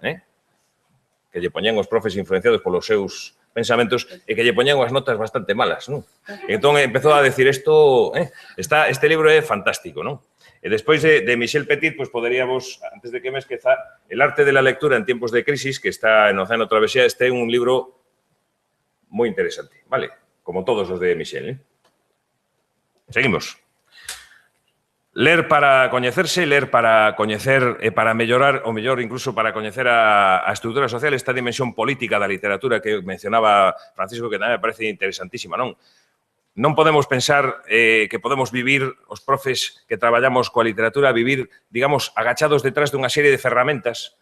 que lle poñían os profes influenciados polos seus pensamentos e que lle poñían unhas notas bastante malas, non? Entón empezou a decir isto, este libro é fantástico, non? E despois de Michel Petit, pues poderíamos, antes de que me esqueza, El arte de la lectura en tiempos de crisis, que está en Océano Travesía, este é un libro moi interesante, vale? Como todos os de Michel, Seguimos. Ler para coñecerse, ler para coñecer e para mellorar, ou mellor, incluso para coñecer a estrutura social, esta dimensión política da literatura que mencionaba Francisco, que tamén me parece interesantísima, non? Non podemos pensar que podemos vivir, os profes que traballamos coa literatura, vivir, digamos, agachados detrás dunha serie de ferramentas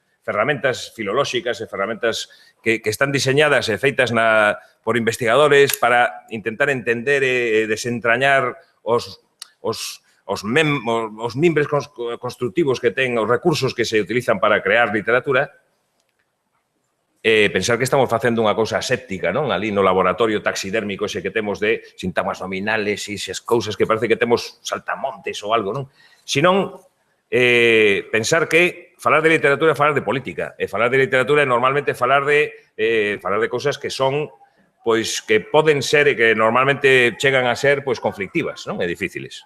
filolóxicas e ferramentas que están diseñadas e feitas por investigadores para intentar entender e desentrañar os mimbres constructivos que ten, os recursos que se utilizan para crear literatura, pensar que estamos facendo unha cousa aséptica, non? Ali no laboratorio taxidérmico ese que temos de sintomas nominales e esas cousas que parece que temos saltamontes ou algo, non? Senón, pensar que falar de literatura é falar de política, e falar de literatura é normalmente falar de cousas que son, pois, que poden ser e que normalmente chegan a ser, pois, conflictivas, non? E difíciles.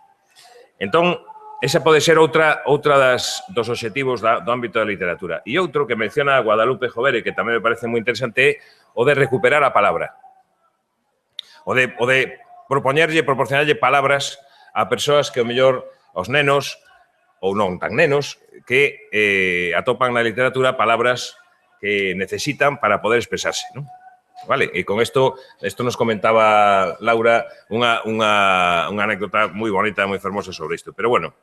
Entón, esa pode ser outra dos obxectivos do ámbito da literatura. E outro que menciona Guadalupe Jovere, que tamén me parece moi interesante, é o de recuperar a palabra. O de proporcionarlle palabras a persoas que, ao mellor, aos nenos, ou non tan nenos, que atopan na literatura palabras que necesitan para poder expresarse, non? Vale, e con isto nos comentaba Laura unha anécdota moi bonita, moi fermosa sobre isto. Pero, bueno,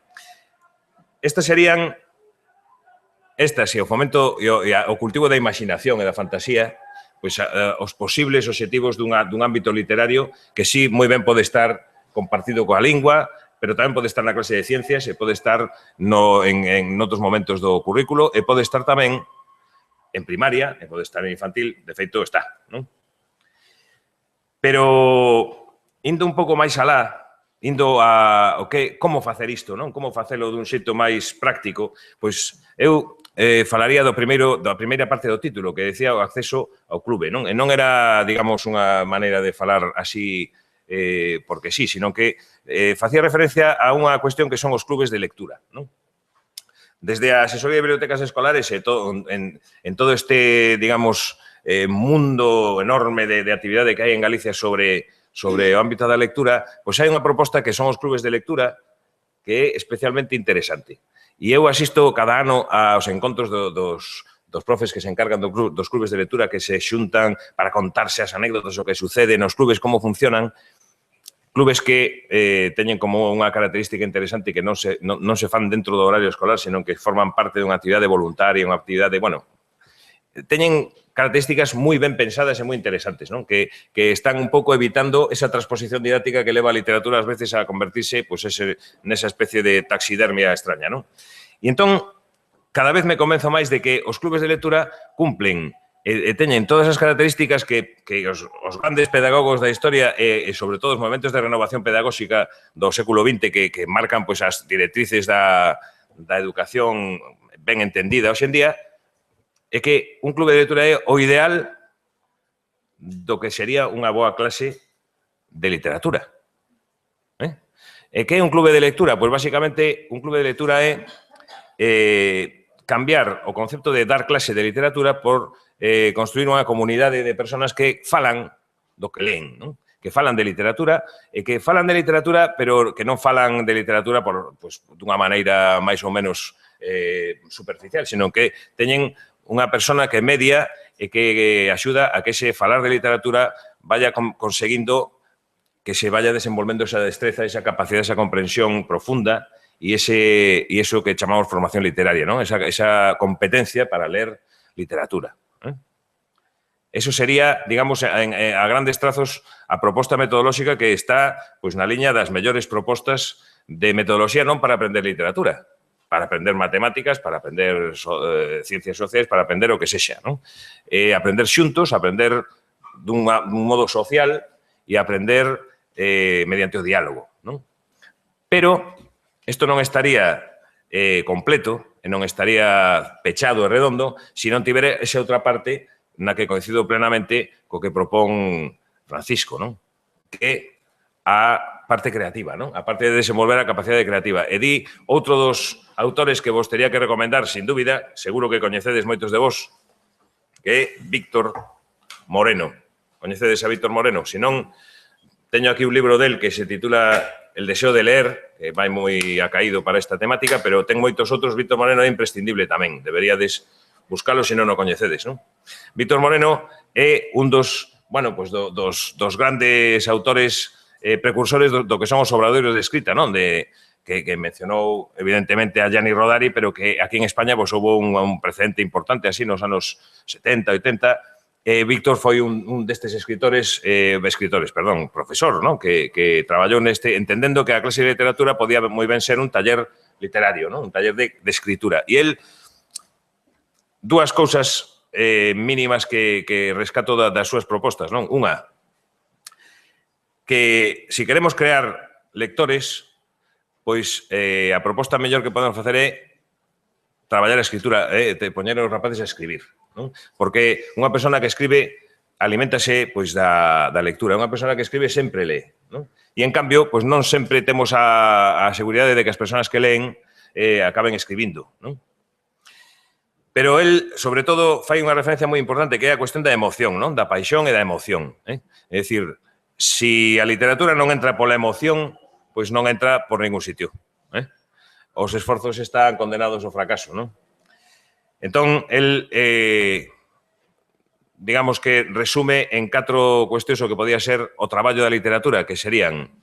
estas serían, o fomento e o cultivo da imaginación e da fantasía, pois os posibles obxectivos dun ámbito literario que sí moi ben pode estar compartido coa lingua, pero tamén pode estar na clase de ciencias e pode estar en outros momentos do currículo e pode estar tamén en primaria, e pode estar en infantil, de feito está, non? Pero, indo un pouco máis alá, indo a como facer isto, non? Como facelo dun xeito máis práctico, pois eu falaría da primeira parte do título, que decía o acceso ao clube, non? E non era, digamos, unha maneira de falar así porque sí, sino que facía referencia a unha cuestión que son os clubes de lectura, non? Desde a asesoría de bibliotecas escolares e en todo este, digamos, mundo enorme de actividade que hai en Galicia sobre o ámbito da lectura, pois hai unha proposta que son os clubes de lectura que é especialmente interesante. E eu asisto cada ano aos encontros dos profes que se encargan dos clubes de lectura que se xuntan para contarse as anécdotas o que sucede nos clubes, como funcionan. Clubes que teñen como unha característica interesante que non se fan dentro do horario escolar, senón que forman parte dunha actividade voluntaria, unha actividade, bueno, teñen características moi ben pensadas e moi interesantes, non? Que están un pouco evitando esa transposición didáctica que leva a literatura ás veces a convertirse nesa especie de taxidermia extraña, non? E entón, cada vez me convenzo máis de que os clubes de lectura cumplen e teñen todas as características que os grandes pedagogos da historia e sobre todo os momentos de renovación pedagóxica do século XX que marcan pois as directrices da educación ben entendida hoxe en día, é que un clube de lectura é o ideal do que sería unha boa clase de literatura. E que é un clube de lectura? Pois, basicamente, un clube de lectura é cambiar o concepto de dar clase de literatura por construir unha comunidade de personas que falan do que leen, non? Que falan de literatura e que falan de literatura, pero que non falan de literatura dunha maneira máis ou menos superficial, senón que teñen unha persona que media e que axuda a que ese falar de literatura vaya conseguindo que se vaya desenvolvendo esa destreza, esa capacidade, esa comprensión profunda e eso que chamamos formación literaria, non? Esa competencia para ler literatura. Eso sería, digamos, a grandes trazos, a proposta metodolóxica que está pois na liña das mellores propostas de metodoloxía non para aprender literatura, para aprender matemáticas, para aprender ciencias sociais, para aprender o que sexa, non? Aprender xuntos, aprender dun modo social e aprender mediante o diálogo, non? Pero isto non estaría completo e non estaría pechado e redondo se non tivera esa outra parte na que coincido plenamente co que propón Francisco, non? Que a parte creativa, non? A parte de desenvolver a capacidade creativa. E di outro dos autores que vos teria que recomendar, sin dúbida, seguro que coñecedes moitos de vos, que é Víctor Moreno. Coñecedes a Víctor Moreno? Se non, teño aquí un libro del que se titula El deseo de leer, que vai moi acaído para esta temática, pero ten moitos outros. Víctor Moreno é imprescindible tamén. Deberíades buscalo se non o coñecedes, non? Víctor Moreno é un dos, bueno, pues dos grandes autores precursores do que son os obradoiros de escrita, non? Que mencionou, evidentemente, a Gianni Rodari, pero que aquí en España pues, houve un precedente importante así nos anos 70, 80. Víctor foi un destes profesor, non? Que traballou neste, entendendo que a clase de literatura podía moi ben ser un taller literario, non? Un taller de escritura. E el, dúas cousas mínimas que rescato das súas propostas, non? Unha, que se queremos crear lectores, pois a proposta mellor que podemos facer é traballar a escritura, poñer os rapaces a escribir, non? Porque unha persona que escribe aliméntase pois da lectura, unha persona que escribe sempre lee, non? E en cambio, pois non sempre temos a seguridade de que as persoas que leen acaben escribindo, non? Pero el, sobre todo, fai unha referencia moi importante que é a cuestión da emoción, non? Da paixón e da emoción. É dicir, se a literatura non entra pola emoción, pois non entra por ningún sitio. Os esforzos están condenados ao fracaso, non? Entón, el, digamos que resume en 4 cuestións o que podía ser o traballo da literatura, que serían,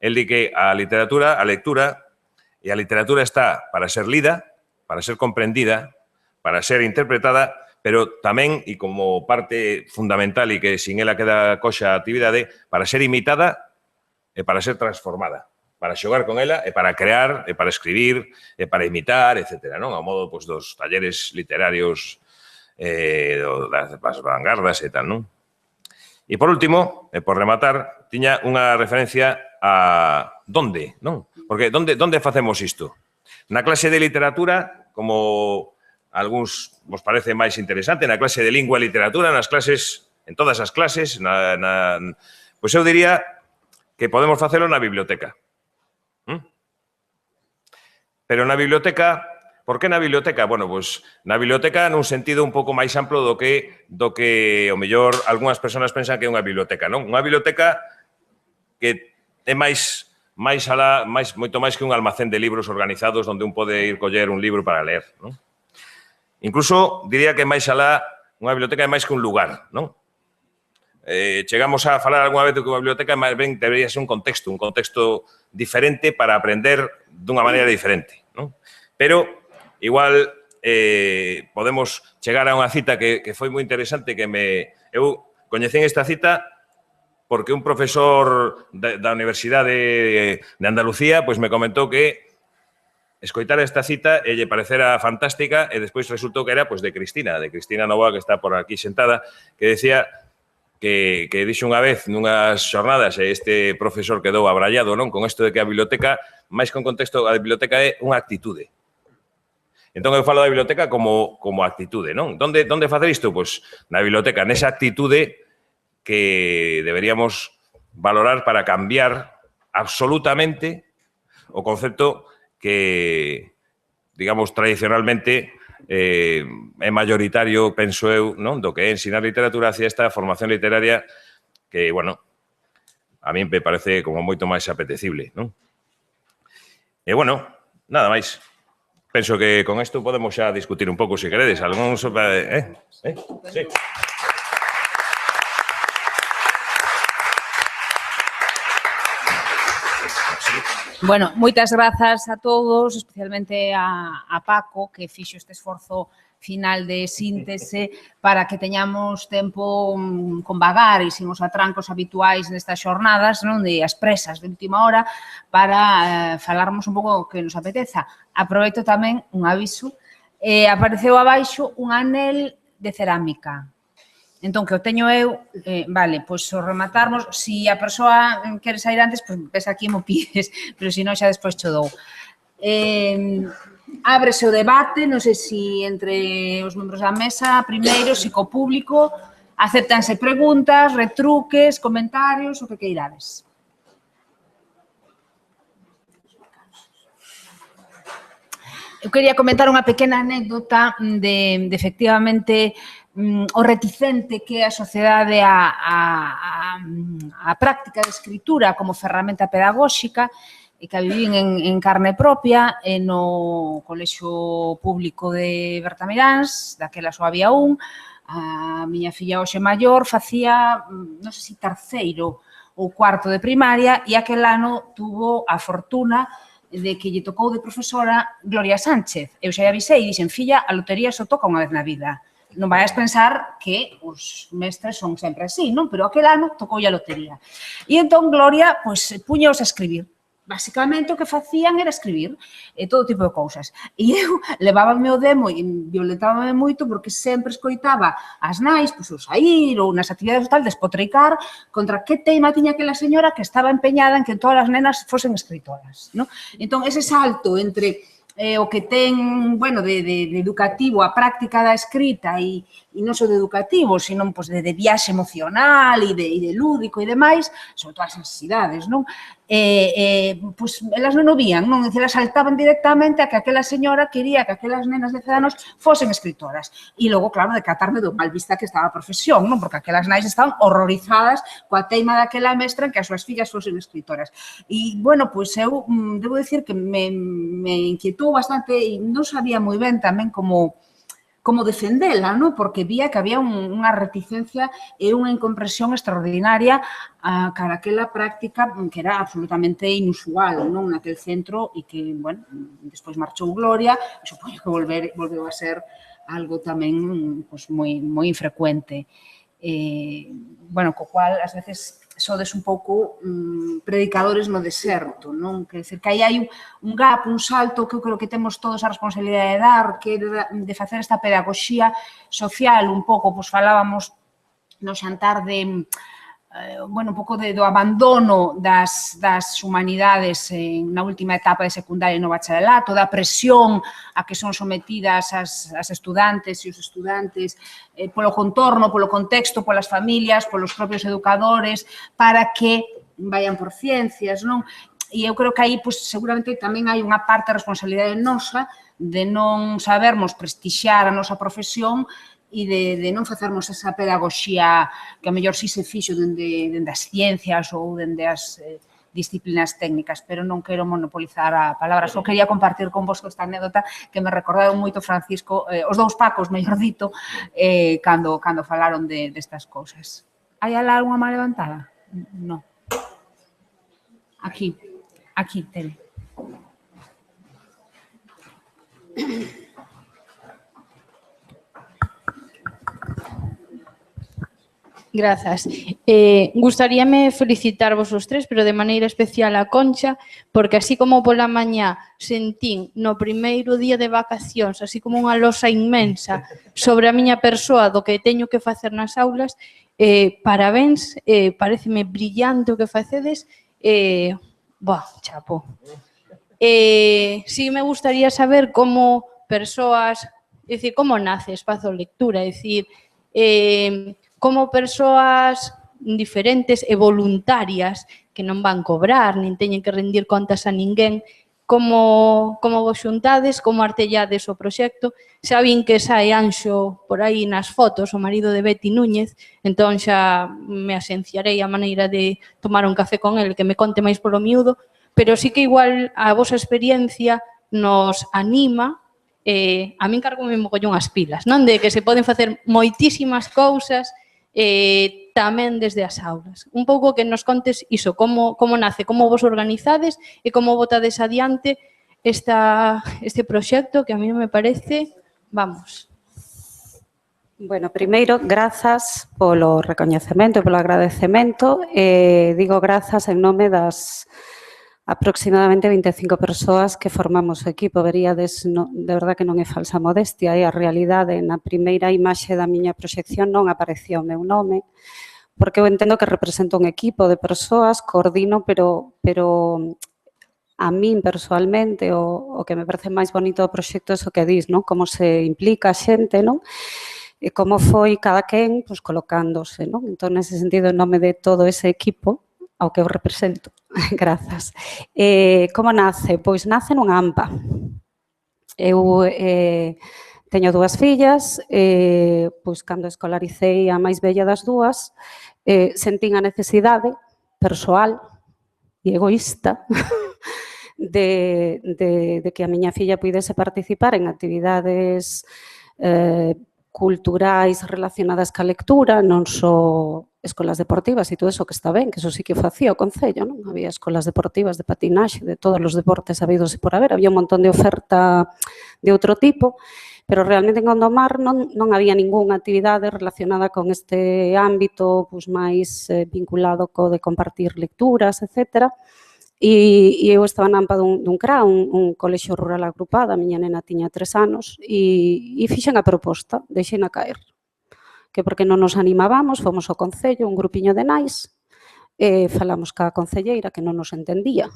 el di que a literatura, a lectura, e a literatura está para ser lida, para ser comprendida, para ser interpretada, pero tamén, e como parte fundamental e que sin ela queda coxa a actividade, para ser imitada e para ser transformada, para xogar con ela e para crear, e para escribir, e para imitar, etc. Non? Ao modo pues, dos talleres literarios, das vanguardas e tal. Non? E por último, e por rematar, tiña unha referencia a donde, non? Porque donde facemos isto? Na clase de literatura, como algúns vos parece máis interesante, na clase de lingua e literatura, nas clases, en todas as clases, pois eu diría que podemos facelo na biblioteca. Pero na biblioteca, por que na biblioteca? Bueno, pois na biblioteca nun sentido un pouco máis amplo do que o mellor algunhas persoas pensan que é unha biblioteca, non? Unha biblioteca que é moito máis que un almacén de libros organizados onde un pode ir coller un libro para ler, non? Incluso, diría que máis alá, unha biblioteca é máis que un lugar, non? Chegamos a falar algunha vez de que unha biblioteca máis ben debería ser un contexto diferente para aprender dunha maneira diferente, non? Pero, igual, podemos chegar a unha cita que foi moi interesante, que eu coñecín esta cita porque un profesor da Universidade de Andalucía pois me comentou que escoitar esta cita e lle parecera fantástica e despois resultou que era de Cristina Novoa, que está por aquí sentada, que decía que dixo unha vez nunhas xornadas e este profesor quedou abrallado, non? Con isto de que a biblioteca, máis que un contexto, a biblioteca é unha actitude. Entón, eu falo da biblioteca como actitude, non? Donde facer isto? Pois na biblioteca, nesa actitude que deberíamos valorar para cambiar absolutamente o concepto que, digamos, tradicionalmente é mayoritario, penso eu, non? Do que é ensinar literatura hacia esta formación literaria que, bueno, a mí me parece como moito máis apetecible, non? E, bueno, nada máis. Penso que con isto podemos xa discutir un pouco, se queredes. Algún... Sí. Bueno, moitas grazas a todos, especialmente a Paco, que fixo este esforzo final de síntese para que teñamos tempo con vagar e sin os atrancos habituais nestas xornadas, non, de as presas de última hora, para falarmos un pouco o que nos apeteza. Aproveito tamén un aviso. Apareceu abaixo un anel de cerámica. Entón, que o teño eu, vale, pois o rematarmos, se a persoa quere sair antes, pois ves aquí e mo pides, pero se non xa despois cho dou. Ábrese o debate, non sei se entre os membros da mesa, primeiro, se co público, acéptanse preguntas, retruques, comentarios, o que queirades. Eu quería comentar unha pequena anécdota de efectivamente, o reticente que é a sociedade a práctica de escritura como ferramenta pedagóxica e que a vivín en carne propia no Colexio Público de Bertamiráns, daquela só había un. A miña filla hoxe maior facía, non sei se terceiro ou cuarto de primaria e aquel ano tuvo a fortuna de que lle tocou de profesora Gloria Sánchez. Eu xa avisei e dixen, filla, a lotería só toca unha vez na vida. Non vais pensar que os mestres son sempre así, non? Pero aquel ano tocoulle a lotería. E entón Gloria, pois, puñaos a escribir. Basicamente, o que facían era escribir todo tipo de cousas. E eu levábame o demo e violentábame moito porque sempre escoitaba as nais, pois, o saír ou nas actividades tal, despotricar contra que teima tiña aquela señora que estaba empeñada en que todas as nenas fosen escritoras, non? Entón, ese salto entre o que ten, bueno, de educativo a práctica da escrita e non só de educativo, sino de viaxe emocional e de lúdico e demais, sobre todas as necesidades, non? Pois elas non o vían, non? Elas saltaban directamente a que aquela señora quería que aquelas nenas de 10 anos fosen escritoras. E logo, claro, decatarme do mal vista que estaba a profesión, non? Porque aquelas nais estaban horrorizadas coa teima daquela mestra en que as súas fillas fosen escritoras. E, bueno, pois eu debo dicir que me inquietou bastante e non sabía moi ben tamén como defendela, non? Porque vía que había unha reticencia e unha incomprensión extraordinaria cara aquela práctica que era absolutamente inusual, non? Naquel centro e que, bueno, despois marchou Gloria e supoño que volveu a ser algo tamén moi infrecuente. Bueno, co cual, ás veces, sodes un pouco predicadores no deserto, non? Quer dizer, que aí hai un gap, un salto que eu creo que temos todos a responsabilidade de dar, que é de facer esta pedagogía social un pouco, pois falábamos no xantar de, bueno, un pouco do abandono das humanidades na última etapa de secundaria e no bacharelato, da presión a que son sometidas as estudantes e os estudantes polo contorno, polo contexto, polas familias, polos propios educadores, para que vayan por ciencias, non? E eu creo que aí, pois, seguramente tamén hai unha parte de responsabilidade nosa de non sabermos prestixiar a nosa profesión e de non facermos esa pedagogía que a mellor si se fixo dende as ciencias ou dende as disciplinas técnicas, pero non quero monopolizar a palabra. Só quería compartir con vos esta anécdota que me recordaron moito Francisco, os dous Pacos, mellor dito, cando falaron destas cousas. Hai alá algunha má levantada? Non. Aquí, Tere. Grazas. Gustaríame felicitarvos os tres, pero de maneira especial a Concha, porque así como pola mañá sentín no primeiro día de vacacións, así como unha losa inmensa sobre a miña persoa do que teño que facer nas aulas, parabéns, pareceme brillante o que facedes, chapo. Si me gustaría saber como persoas, é dicir, como nace Espazo Lectura, é dicir, como persoas diferentes e voluntarias que non van cobrar, nin teñen que rendir contas a ninguén, como vos xuntades, como artellades o proxecto. Xa vin que sae Anxo por aí nas fotos, o marido de Betty Núñez, entón xa me asenciarei a maneira de tomar un café con el, que me conte máis polo miúdo, pero sí que igual a vosa experiencia nos anima, a min cargome mogollón as pilas, non? De que se poden facer moitísimas cousas tamén desde as aulas. Un pouco que nos contes iso, como nace, como vos organizades e como botades adiante este proxecto que a mí me parece, vamos. Bueno, primeiro, grazas polo recoñecemento e polo agradecemento. Digo grazas en nome das aproximadamente 25 persoas que formamos o equipo. Veríades, de verdad que non é falsa modestia, é a realidade. Na primeira imaxe da miña proxección non aparecía o meu nome, porque eu entendo que represento un equipo de persoas, coordino, pero a min persoalmente o que me parece máis bonito do proxecto é o que dis, non? Como se implica a xente, non? E como foi cada quen pois, colocándose, non? Entón, nese sentido, en nome de todo ese equipo ao que eu represento, grazas. Como nace? Pois nace nunha AMPA. Eu teño dúas fillas, pois cando escolaricei a máis bella das dúas, sentín a necesidade persoal e egoísta de que a miña filla puidese participar en actividades culturais relacionadas ca lectura, non só escolas deportivas e todo eso que está ben, que eso sí que facía o Concello, non? Había escolas deportivas de patinaxe, de todos os deportes habidos e por haber, había un montón de oferta de outro tipo, pero realmente en Gondomar non había ningunha actividade relacionada con este ámbito pois, máis vinculado co de compartir lecturas, etcétera. E eu estaba na AMPA dun CRA, un colexio rural agrupado, a miña nena tiña 3 anos, e fixen a proposta, deixeina caer, que porque non nos animábamos, fomos ao Concello, un grupiño de nais, e falamos ca concelleira que non nos entendía,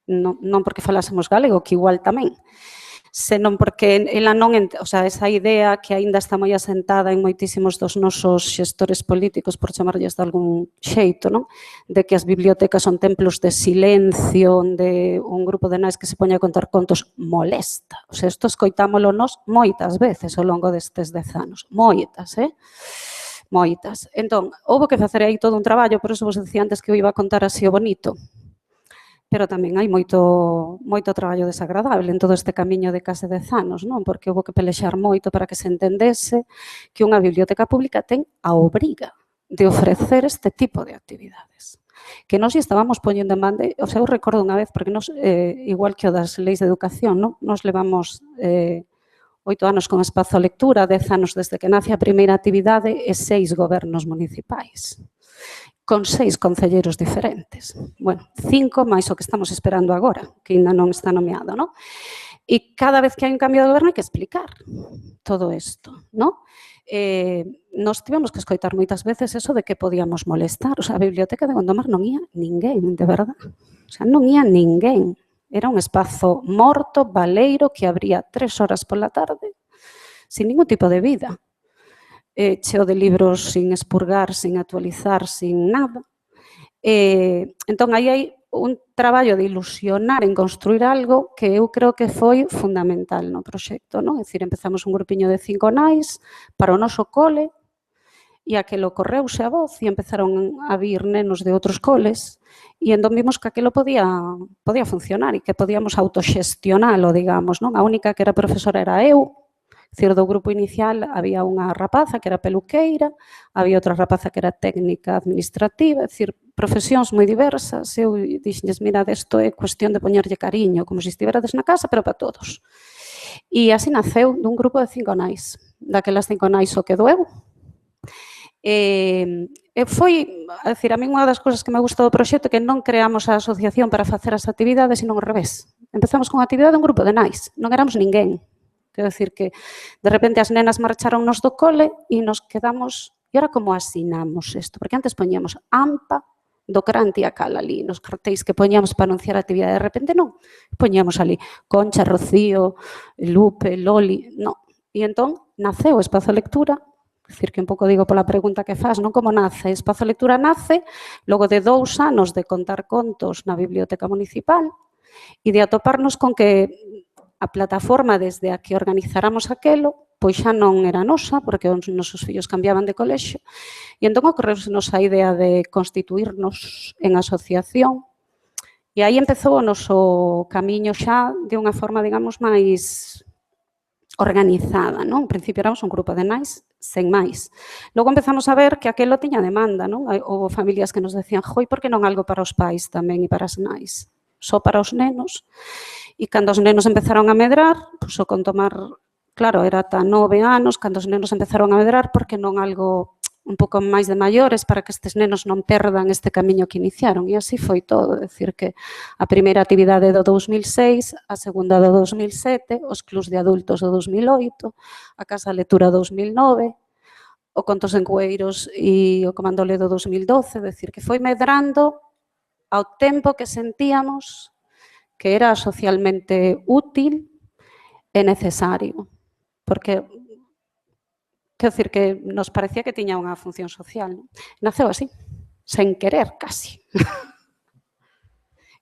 non porque falásemos galego, que igual tamén, senón porque ela non, o sea, esa idea que aínda está moi asentada en moitísimos dos nosos xestores políticos, por chamarlles de algún xeito, non? De que as bibliotecas son templos de silencio, onde un grupo de nais que se poña a contar contos molesta. O sea, isto escoitámolo nos moitas veces ao longo destes 10 anos. Moitas, moitas. Entón, houve que facer aí todo un traballo, por eso vos decía antes que eu iba a contar así o bonito. Pero tamén hai moito traballo desagradable en todo este camiño de case 10 anos, non? Porque houve que pelexar moito para que se entendese que unha biblioteca pública ten a obriga de ofrecer este tipo de actividades. Que nós estábamos poñendo en bande, o sea, eu recordo unha vez, porque nos, igual que o das leis de educación, non? Nos levamos 8 anos con espazo a lectura, 10 anos desde que nace a primeira actividade e 6 gobernos municipais, con 6 concelleiros diferentes. Bueno, 5 máis o que estamos esperando agora, que ainda non está nomeado, non? E cada vez que hai un cambio de goberno hai que explicar todo isto, non? Nos tivemos que escoitar moitas veces eso de que podíamos molestar. O sea, a biblioteca de Gondomar non ía ninguén, de verdad. O sea, non ía ninguén. Era un espazo morto, baleiro, que abría 3 horas pola tarde, sin ningún tipo de vida. Cheo de libros sin expurgar, sin actualizar, sin nada. Entón, aí hai un traballo de ilusionar en construir algo que eu creo que foi fundamental no proxecto, non? É dicir, empezamos un grupiño de 5 nais para o noso cole e aquelo correuse a voz e empezaron a vir nenos de outros coles e entón vimos que aquilo podía funcionar e que podíamos autoxestionalo, digamos, non? A única que era profesora era eu. Dicir, do grupo inicial había unha rapaza que era peluqueira, había outra rapaza que era técnica administrativa, é dicir, profesións moi diversas. Eu dixenlles, mira, isto é cuestión de poñerlle cariño, como se estiverades na casa, pero para todos. E así naceu dun grupo de 5 nais. Daquelas 5 nais o quedo eu. Foi, a decir, a mí unha das cousas que me gustou do proxecto é que non creamos a asociación para facer as actividades, sino ao revés. Empezamos con a actividade de un grupo de nais, non éramos ninguén. Quero dicir que, de repente, as nenas marcharonnos do cole e nos quedamos... E ahora como asinamos isto? Porque antes poñíamos AMPA do Cranti a Cal ali, nos cartéis que poñíamos para anunciar a actividade. De repente, non. Poñíamos ali Concha, Rocío, Lupe, Loli... Non. E entón, naceu o Espazo Lectura. Dicir que un pouco digo pola pregunta que faz, non? Como nace? Espazo Lectura nace logo de 2 anos de contar contos na Biblioteca Municipal e de atoparnos con que a plataforma desde a que organizáramos aquelo, pois xa non era nosa, porque os nosos fillos cambiaban de colexio, e entón ocorreusenos a idea de constituirnos en asociación, e aí empezou o noso camiño xa de unha forma, digamos, máis organizada, non? En principio éramos un grupo de nais, sen máis. Logo empezamos a ver que aquelo tiña demanda, non? Houve familias que nos decían, joi, por que non algo para os pais tamén e para as nais? Só para os nenos. E cando os nenos empezaron a medrar, pois o Gondomar, claro, era ata 9 anos, cando os nenos empezaron a medrar, porque non algo un pouco máis de maiores para que estes nenos non perdan este camiño que iniciaron. E así foi todo, é dicir que a primeira actividade do 2006, a segunda do 2007, os clubs de adultos do 2008, a Casa Lectura 2009, o Contos en Cueiros e o Comando Ledo 2012, é dicir que foi medrando ao tempo que sentíamos que era socialmente útil e necesario, porque, quero dicir, que nos parecía que tiña unha función social. Non? Naceu así, sen querer, casi.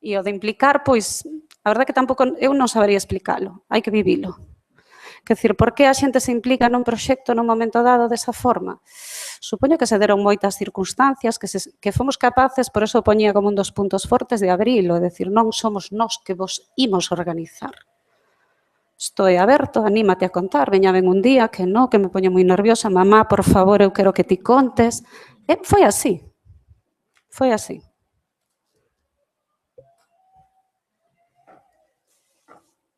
E o de implicar, pois, a verdade que tampouco eu non sabería explicalo, hai que vivilo. Quer dicir, por que a xente se implica nun proxecto nun momento dado desa forma? Supoño que se deron moitas circunstancias, que fomos capaces, por eso o poñía como un dos puntos fortes de abrilo, é dicir, non somos nós que vos imos organizar. Estou aberto, anímate a contar, veña ben un día, que non, que me poño moi nerviosa, mamá, por favor, eu quero que ti contes. E foi así, foi así.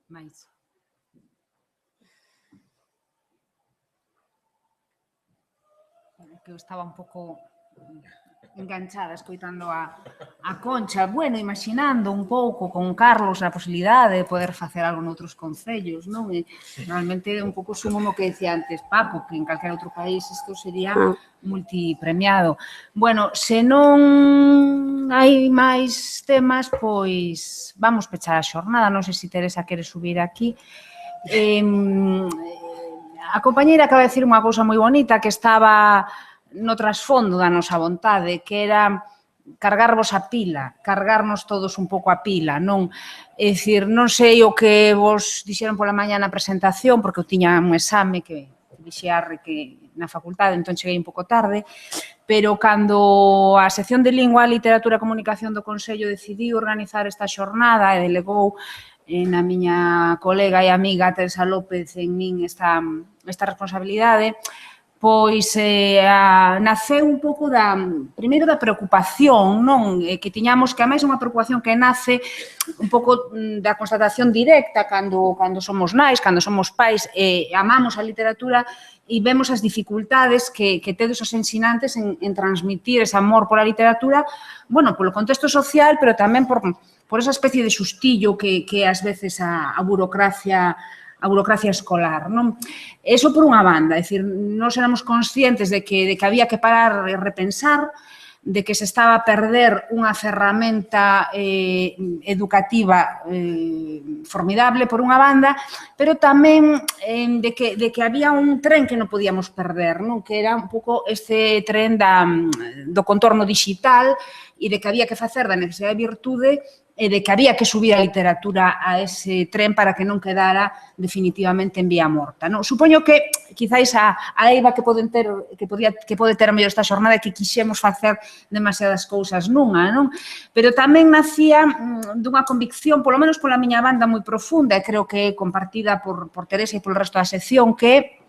Mais. Que eu estaba un pouco enganchada escoitando a Concha. Bueno, imaginando un pouco con Carlos a posibilidade de poder facer algo noutros concellos, non? E realmente un pouco sumo o que decía antes Paco, que en calquera outro país isto sería multipremiado. Bueno, se non hai máis temas, pois vamos pechar a xornada. Non sei se Teresa quere subir aquí. A compañeira acaba de decir unha cousa moi bonita que estaba no trasfondo da nosa vontade, que era cargarvos a pila, cargarnos todos un pouco a pila, non? É dicir, non sei o que vos dixeron pola mañá na presentación, porque eu tiña un exame que vixiar que na facultade, entón cheguei un pouco tarde, pero cando a sección de Lingua, Literatura e Comunicación do Consello decidiu organizar esta xornada e delegou na miña colega e amiga Teresa López en min esta responsabilidade, pois naceu un pouco primeiro da preocupación, non? Que tiñamos, que a máis unha preocupación que nace un pouco da constatación directa cando somos nais, cando somos pais e amamos a literatura e vemos as dificultades que tedes os ensinantes en transmitir ese amor pola literatura, bueno, polo contexto social, pero tamén por esa especie de sustillo que ás veces a burocracia escolar, non? Eso por unha banda, é dicir, nós éramos conscientes de que había que parar e repensar, de que se estaba a perder unha ferramenta educativa formidable por unha banda, pero tamén de que había un tren que non podíamos perder, non? Que era un pouco este tren do contorno digital e de que había que facer da necesidade de virtude e de que había que subir a literatura a ese tren para que non quedara definitivamente en vía morta. Non? Supoño que, quizáis, a eiva que pode ter mellor esta xornada é que quixemos facer demasiadas cousas nunha, non? Pero tamén nacía dunha convicción, polo menos pola miña banda, moi profunda, e creo que é compartida por Teresa e polo resto da sección, que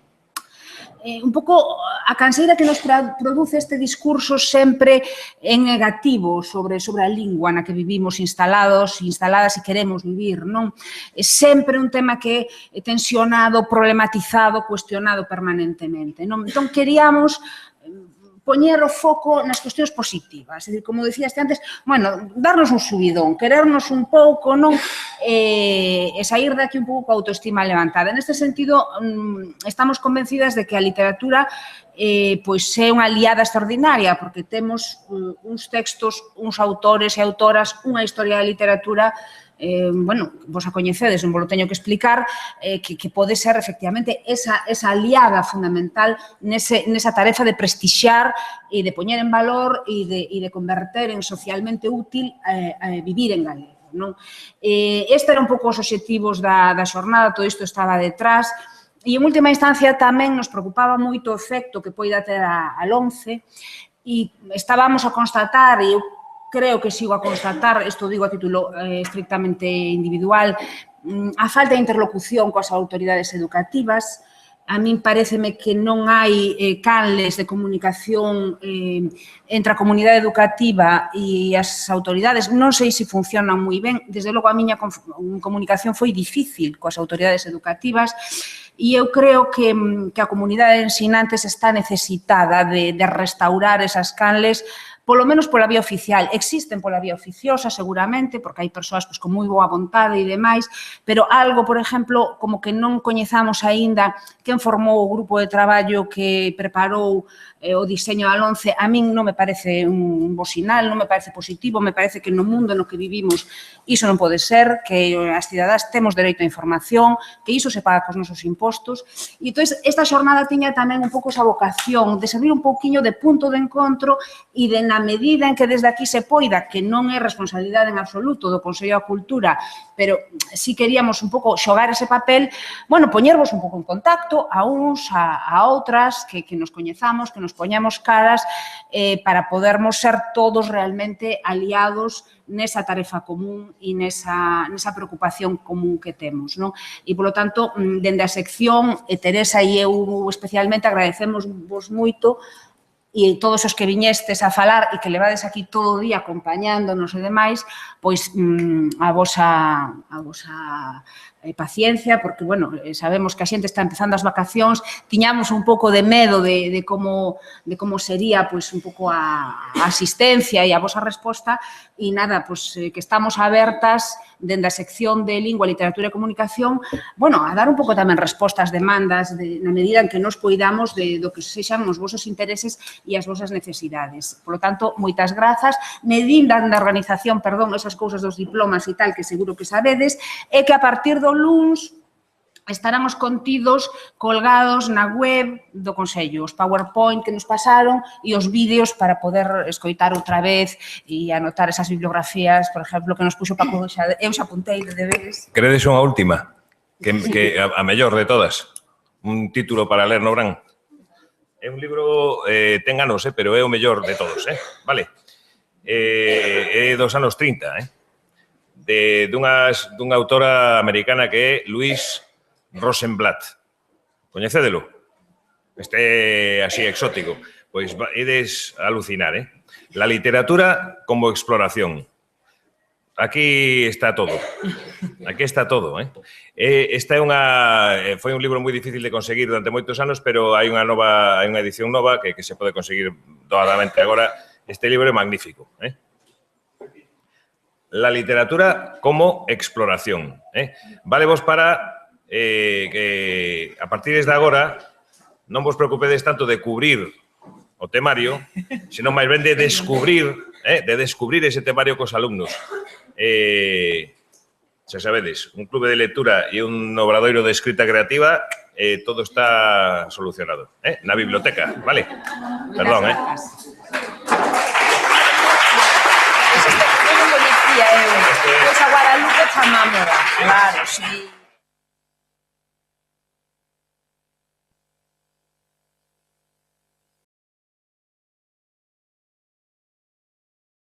un pouco a canseira que nos produce este discurso sempre en negativo sobre a lingua na que vivimos instaladas e queremos vivir, non? É sempre un tema que é tensionado, problematizado, cuestionado permanentemente, non? Entón, queríamos poñer o foco nas cuestións positivas. É dicir, como dicíaste antes, bueno, darnos un subidón, querernos un pouco, non? E sair daqui un pouco coa autoestima levantada. Neste sentido, estamos convencidas de que a literatura pois é unha aliada extraordinaria, porque temos uns textos, uns autores e autoras, unha historia da literatura bueno, vos a coñecedes, non vos lo teño que explicar, que pode ser, efectivamente, esa aliada fundamental nesa tarefa de prestixiar e de poñer en valor e de converter en socialmente útil vivir en galego, non? Este era un pouco os obxectivos da xornada, todo isto estaba detrás, e en última instancia tamén nos preocupaba moito o efecto que poida ter a LOMCE e estábamos a constatar, e eu creo que sigo a constatar, isto digo a título estrictamente individual, a falta de interlocución coas autoridades educativas. A min pareceme que non hai canles de comunicación entre a comunidade educativa e as autoridades. Non sei se funcionan moi ben. Desde logo, a miña comunicación foi difícil coas autoridades educativas e eu creo que a comunidade de ensinantes está necesitada de restaurar esas canles polo menos pola vía oficial. Existen pola vía oficiosa, seguramente, porque hai persoas con moi boa vontade e demais, pero algo, por exemplo, como que non coñezamos aínda quen formou o grupo de traballo que preparou o diseño da LOMCE, a min non me parece un bo sinal, non me parece positivo, me parece que no mundo no que vivimos iso non pode ser, que as cidadás temos dereito a información, que iso se paga cos nosos impostos. E, entón, esta xornada tiña tamén un pouco esa vocación de servir un pouquiño de punto de encontro e de, na medida en que desde aquí se poida, que non é responsabilidade en absoluto do Consello da Cultura, pero si queríamos un pouco xogar ese papel, bueno, poñervos un pouco en contacto a uns, a outras, que nos coñezamos, que nos poñamos caras para podermos ser todos realmente aliados nesa tarefa común e nesa preocupación común que temos, non? E, polo tanto, dende a sección, Teresa e eu especialmente agradecemos vos moito e todos os que viñestes a falar e que levades aquí todo o día acompañándonos e demais, pois a vosa paciencia, porque, bueno, sabemos que a xente está empezando as vacacións, tiñamos un pouco de medo de como sería, pois, un pouco a asistencia e a vosa resposta, e nada, pois, que estamos abertas dende a sección de Lingua, Literatura e Comunicación, bueno, a dar un pouco tamén respostas, demandas, na medida en que nos poidamos do que sexan os vosos intereses e as vosas necesidades. Por lo tanto, moitas grazas. Medín da organización, perdón, esas cousas dos diplomas e tal, que seguro que sabedes, é que a partir do luns estarán os contidos colgados na web do Consello, os PowerPoint que nos pasaron e os vídeos para poder escoitar outra vez e anotar esas bibliografías, por exemplo, que nos puxo Paco, eu xa apuntei de deberes. Credes unha última, que a mellor de todas, un título para ler no Brán. É un libro, ten anos, pero é o mellor de todos, vale? É dos anos 30, dunha autora americana que é Louise Rosenblatt. Coñecédelo? Este así exótico. Pois ides a alucinar, La literatura como exploración. Aquí está todo. Aquí está todo, Esta foi un libro moi difícil de conseguir durante moitos anos, pero hai unha edición nova que se pode conseguir doadamente agora. Este libro é magnífico, La literatura como exploración. Vale vos para que a partir de agora non vos preocupedes tanto de cubrir o temario, senón máis ben de descubrir ese temario cos alumnos. Xa sabedes, un clube de lectura e un obradoiro de escrita creativa, todo está solucionado. Na biblioteca, vale? Perdón, Pois a Guadalupe chamamos, claro, sí.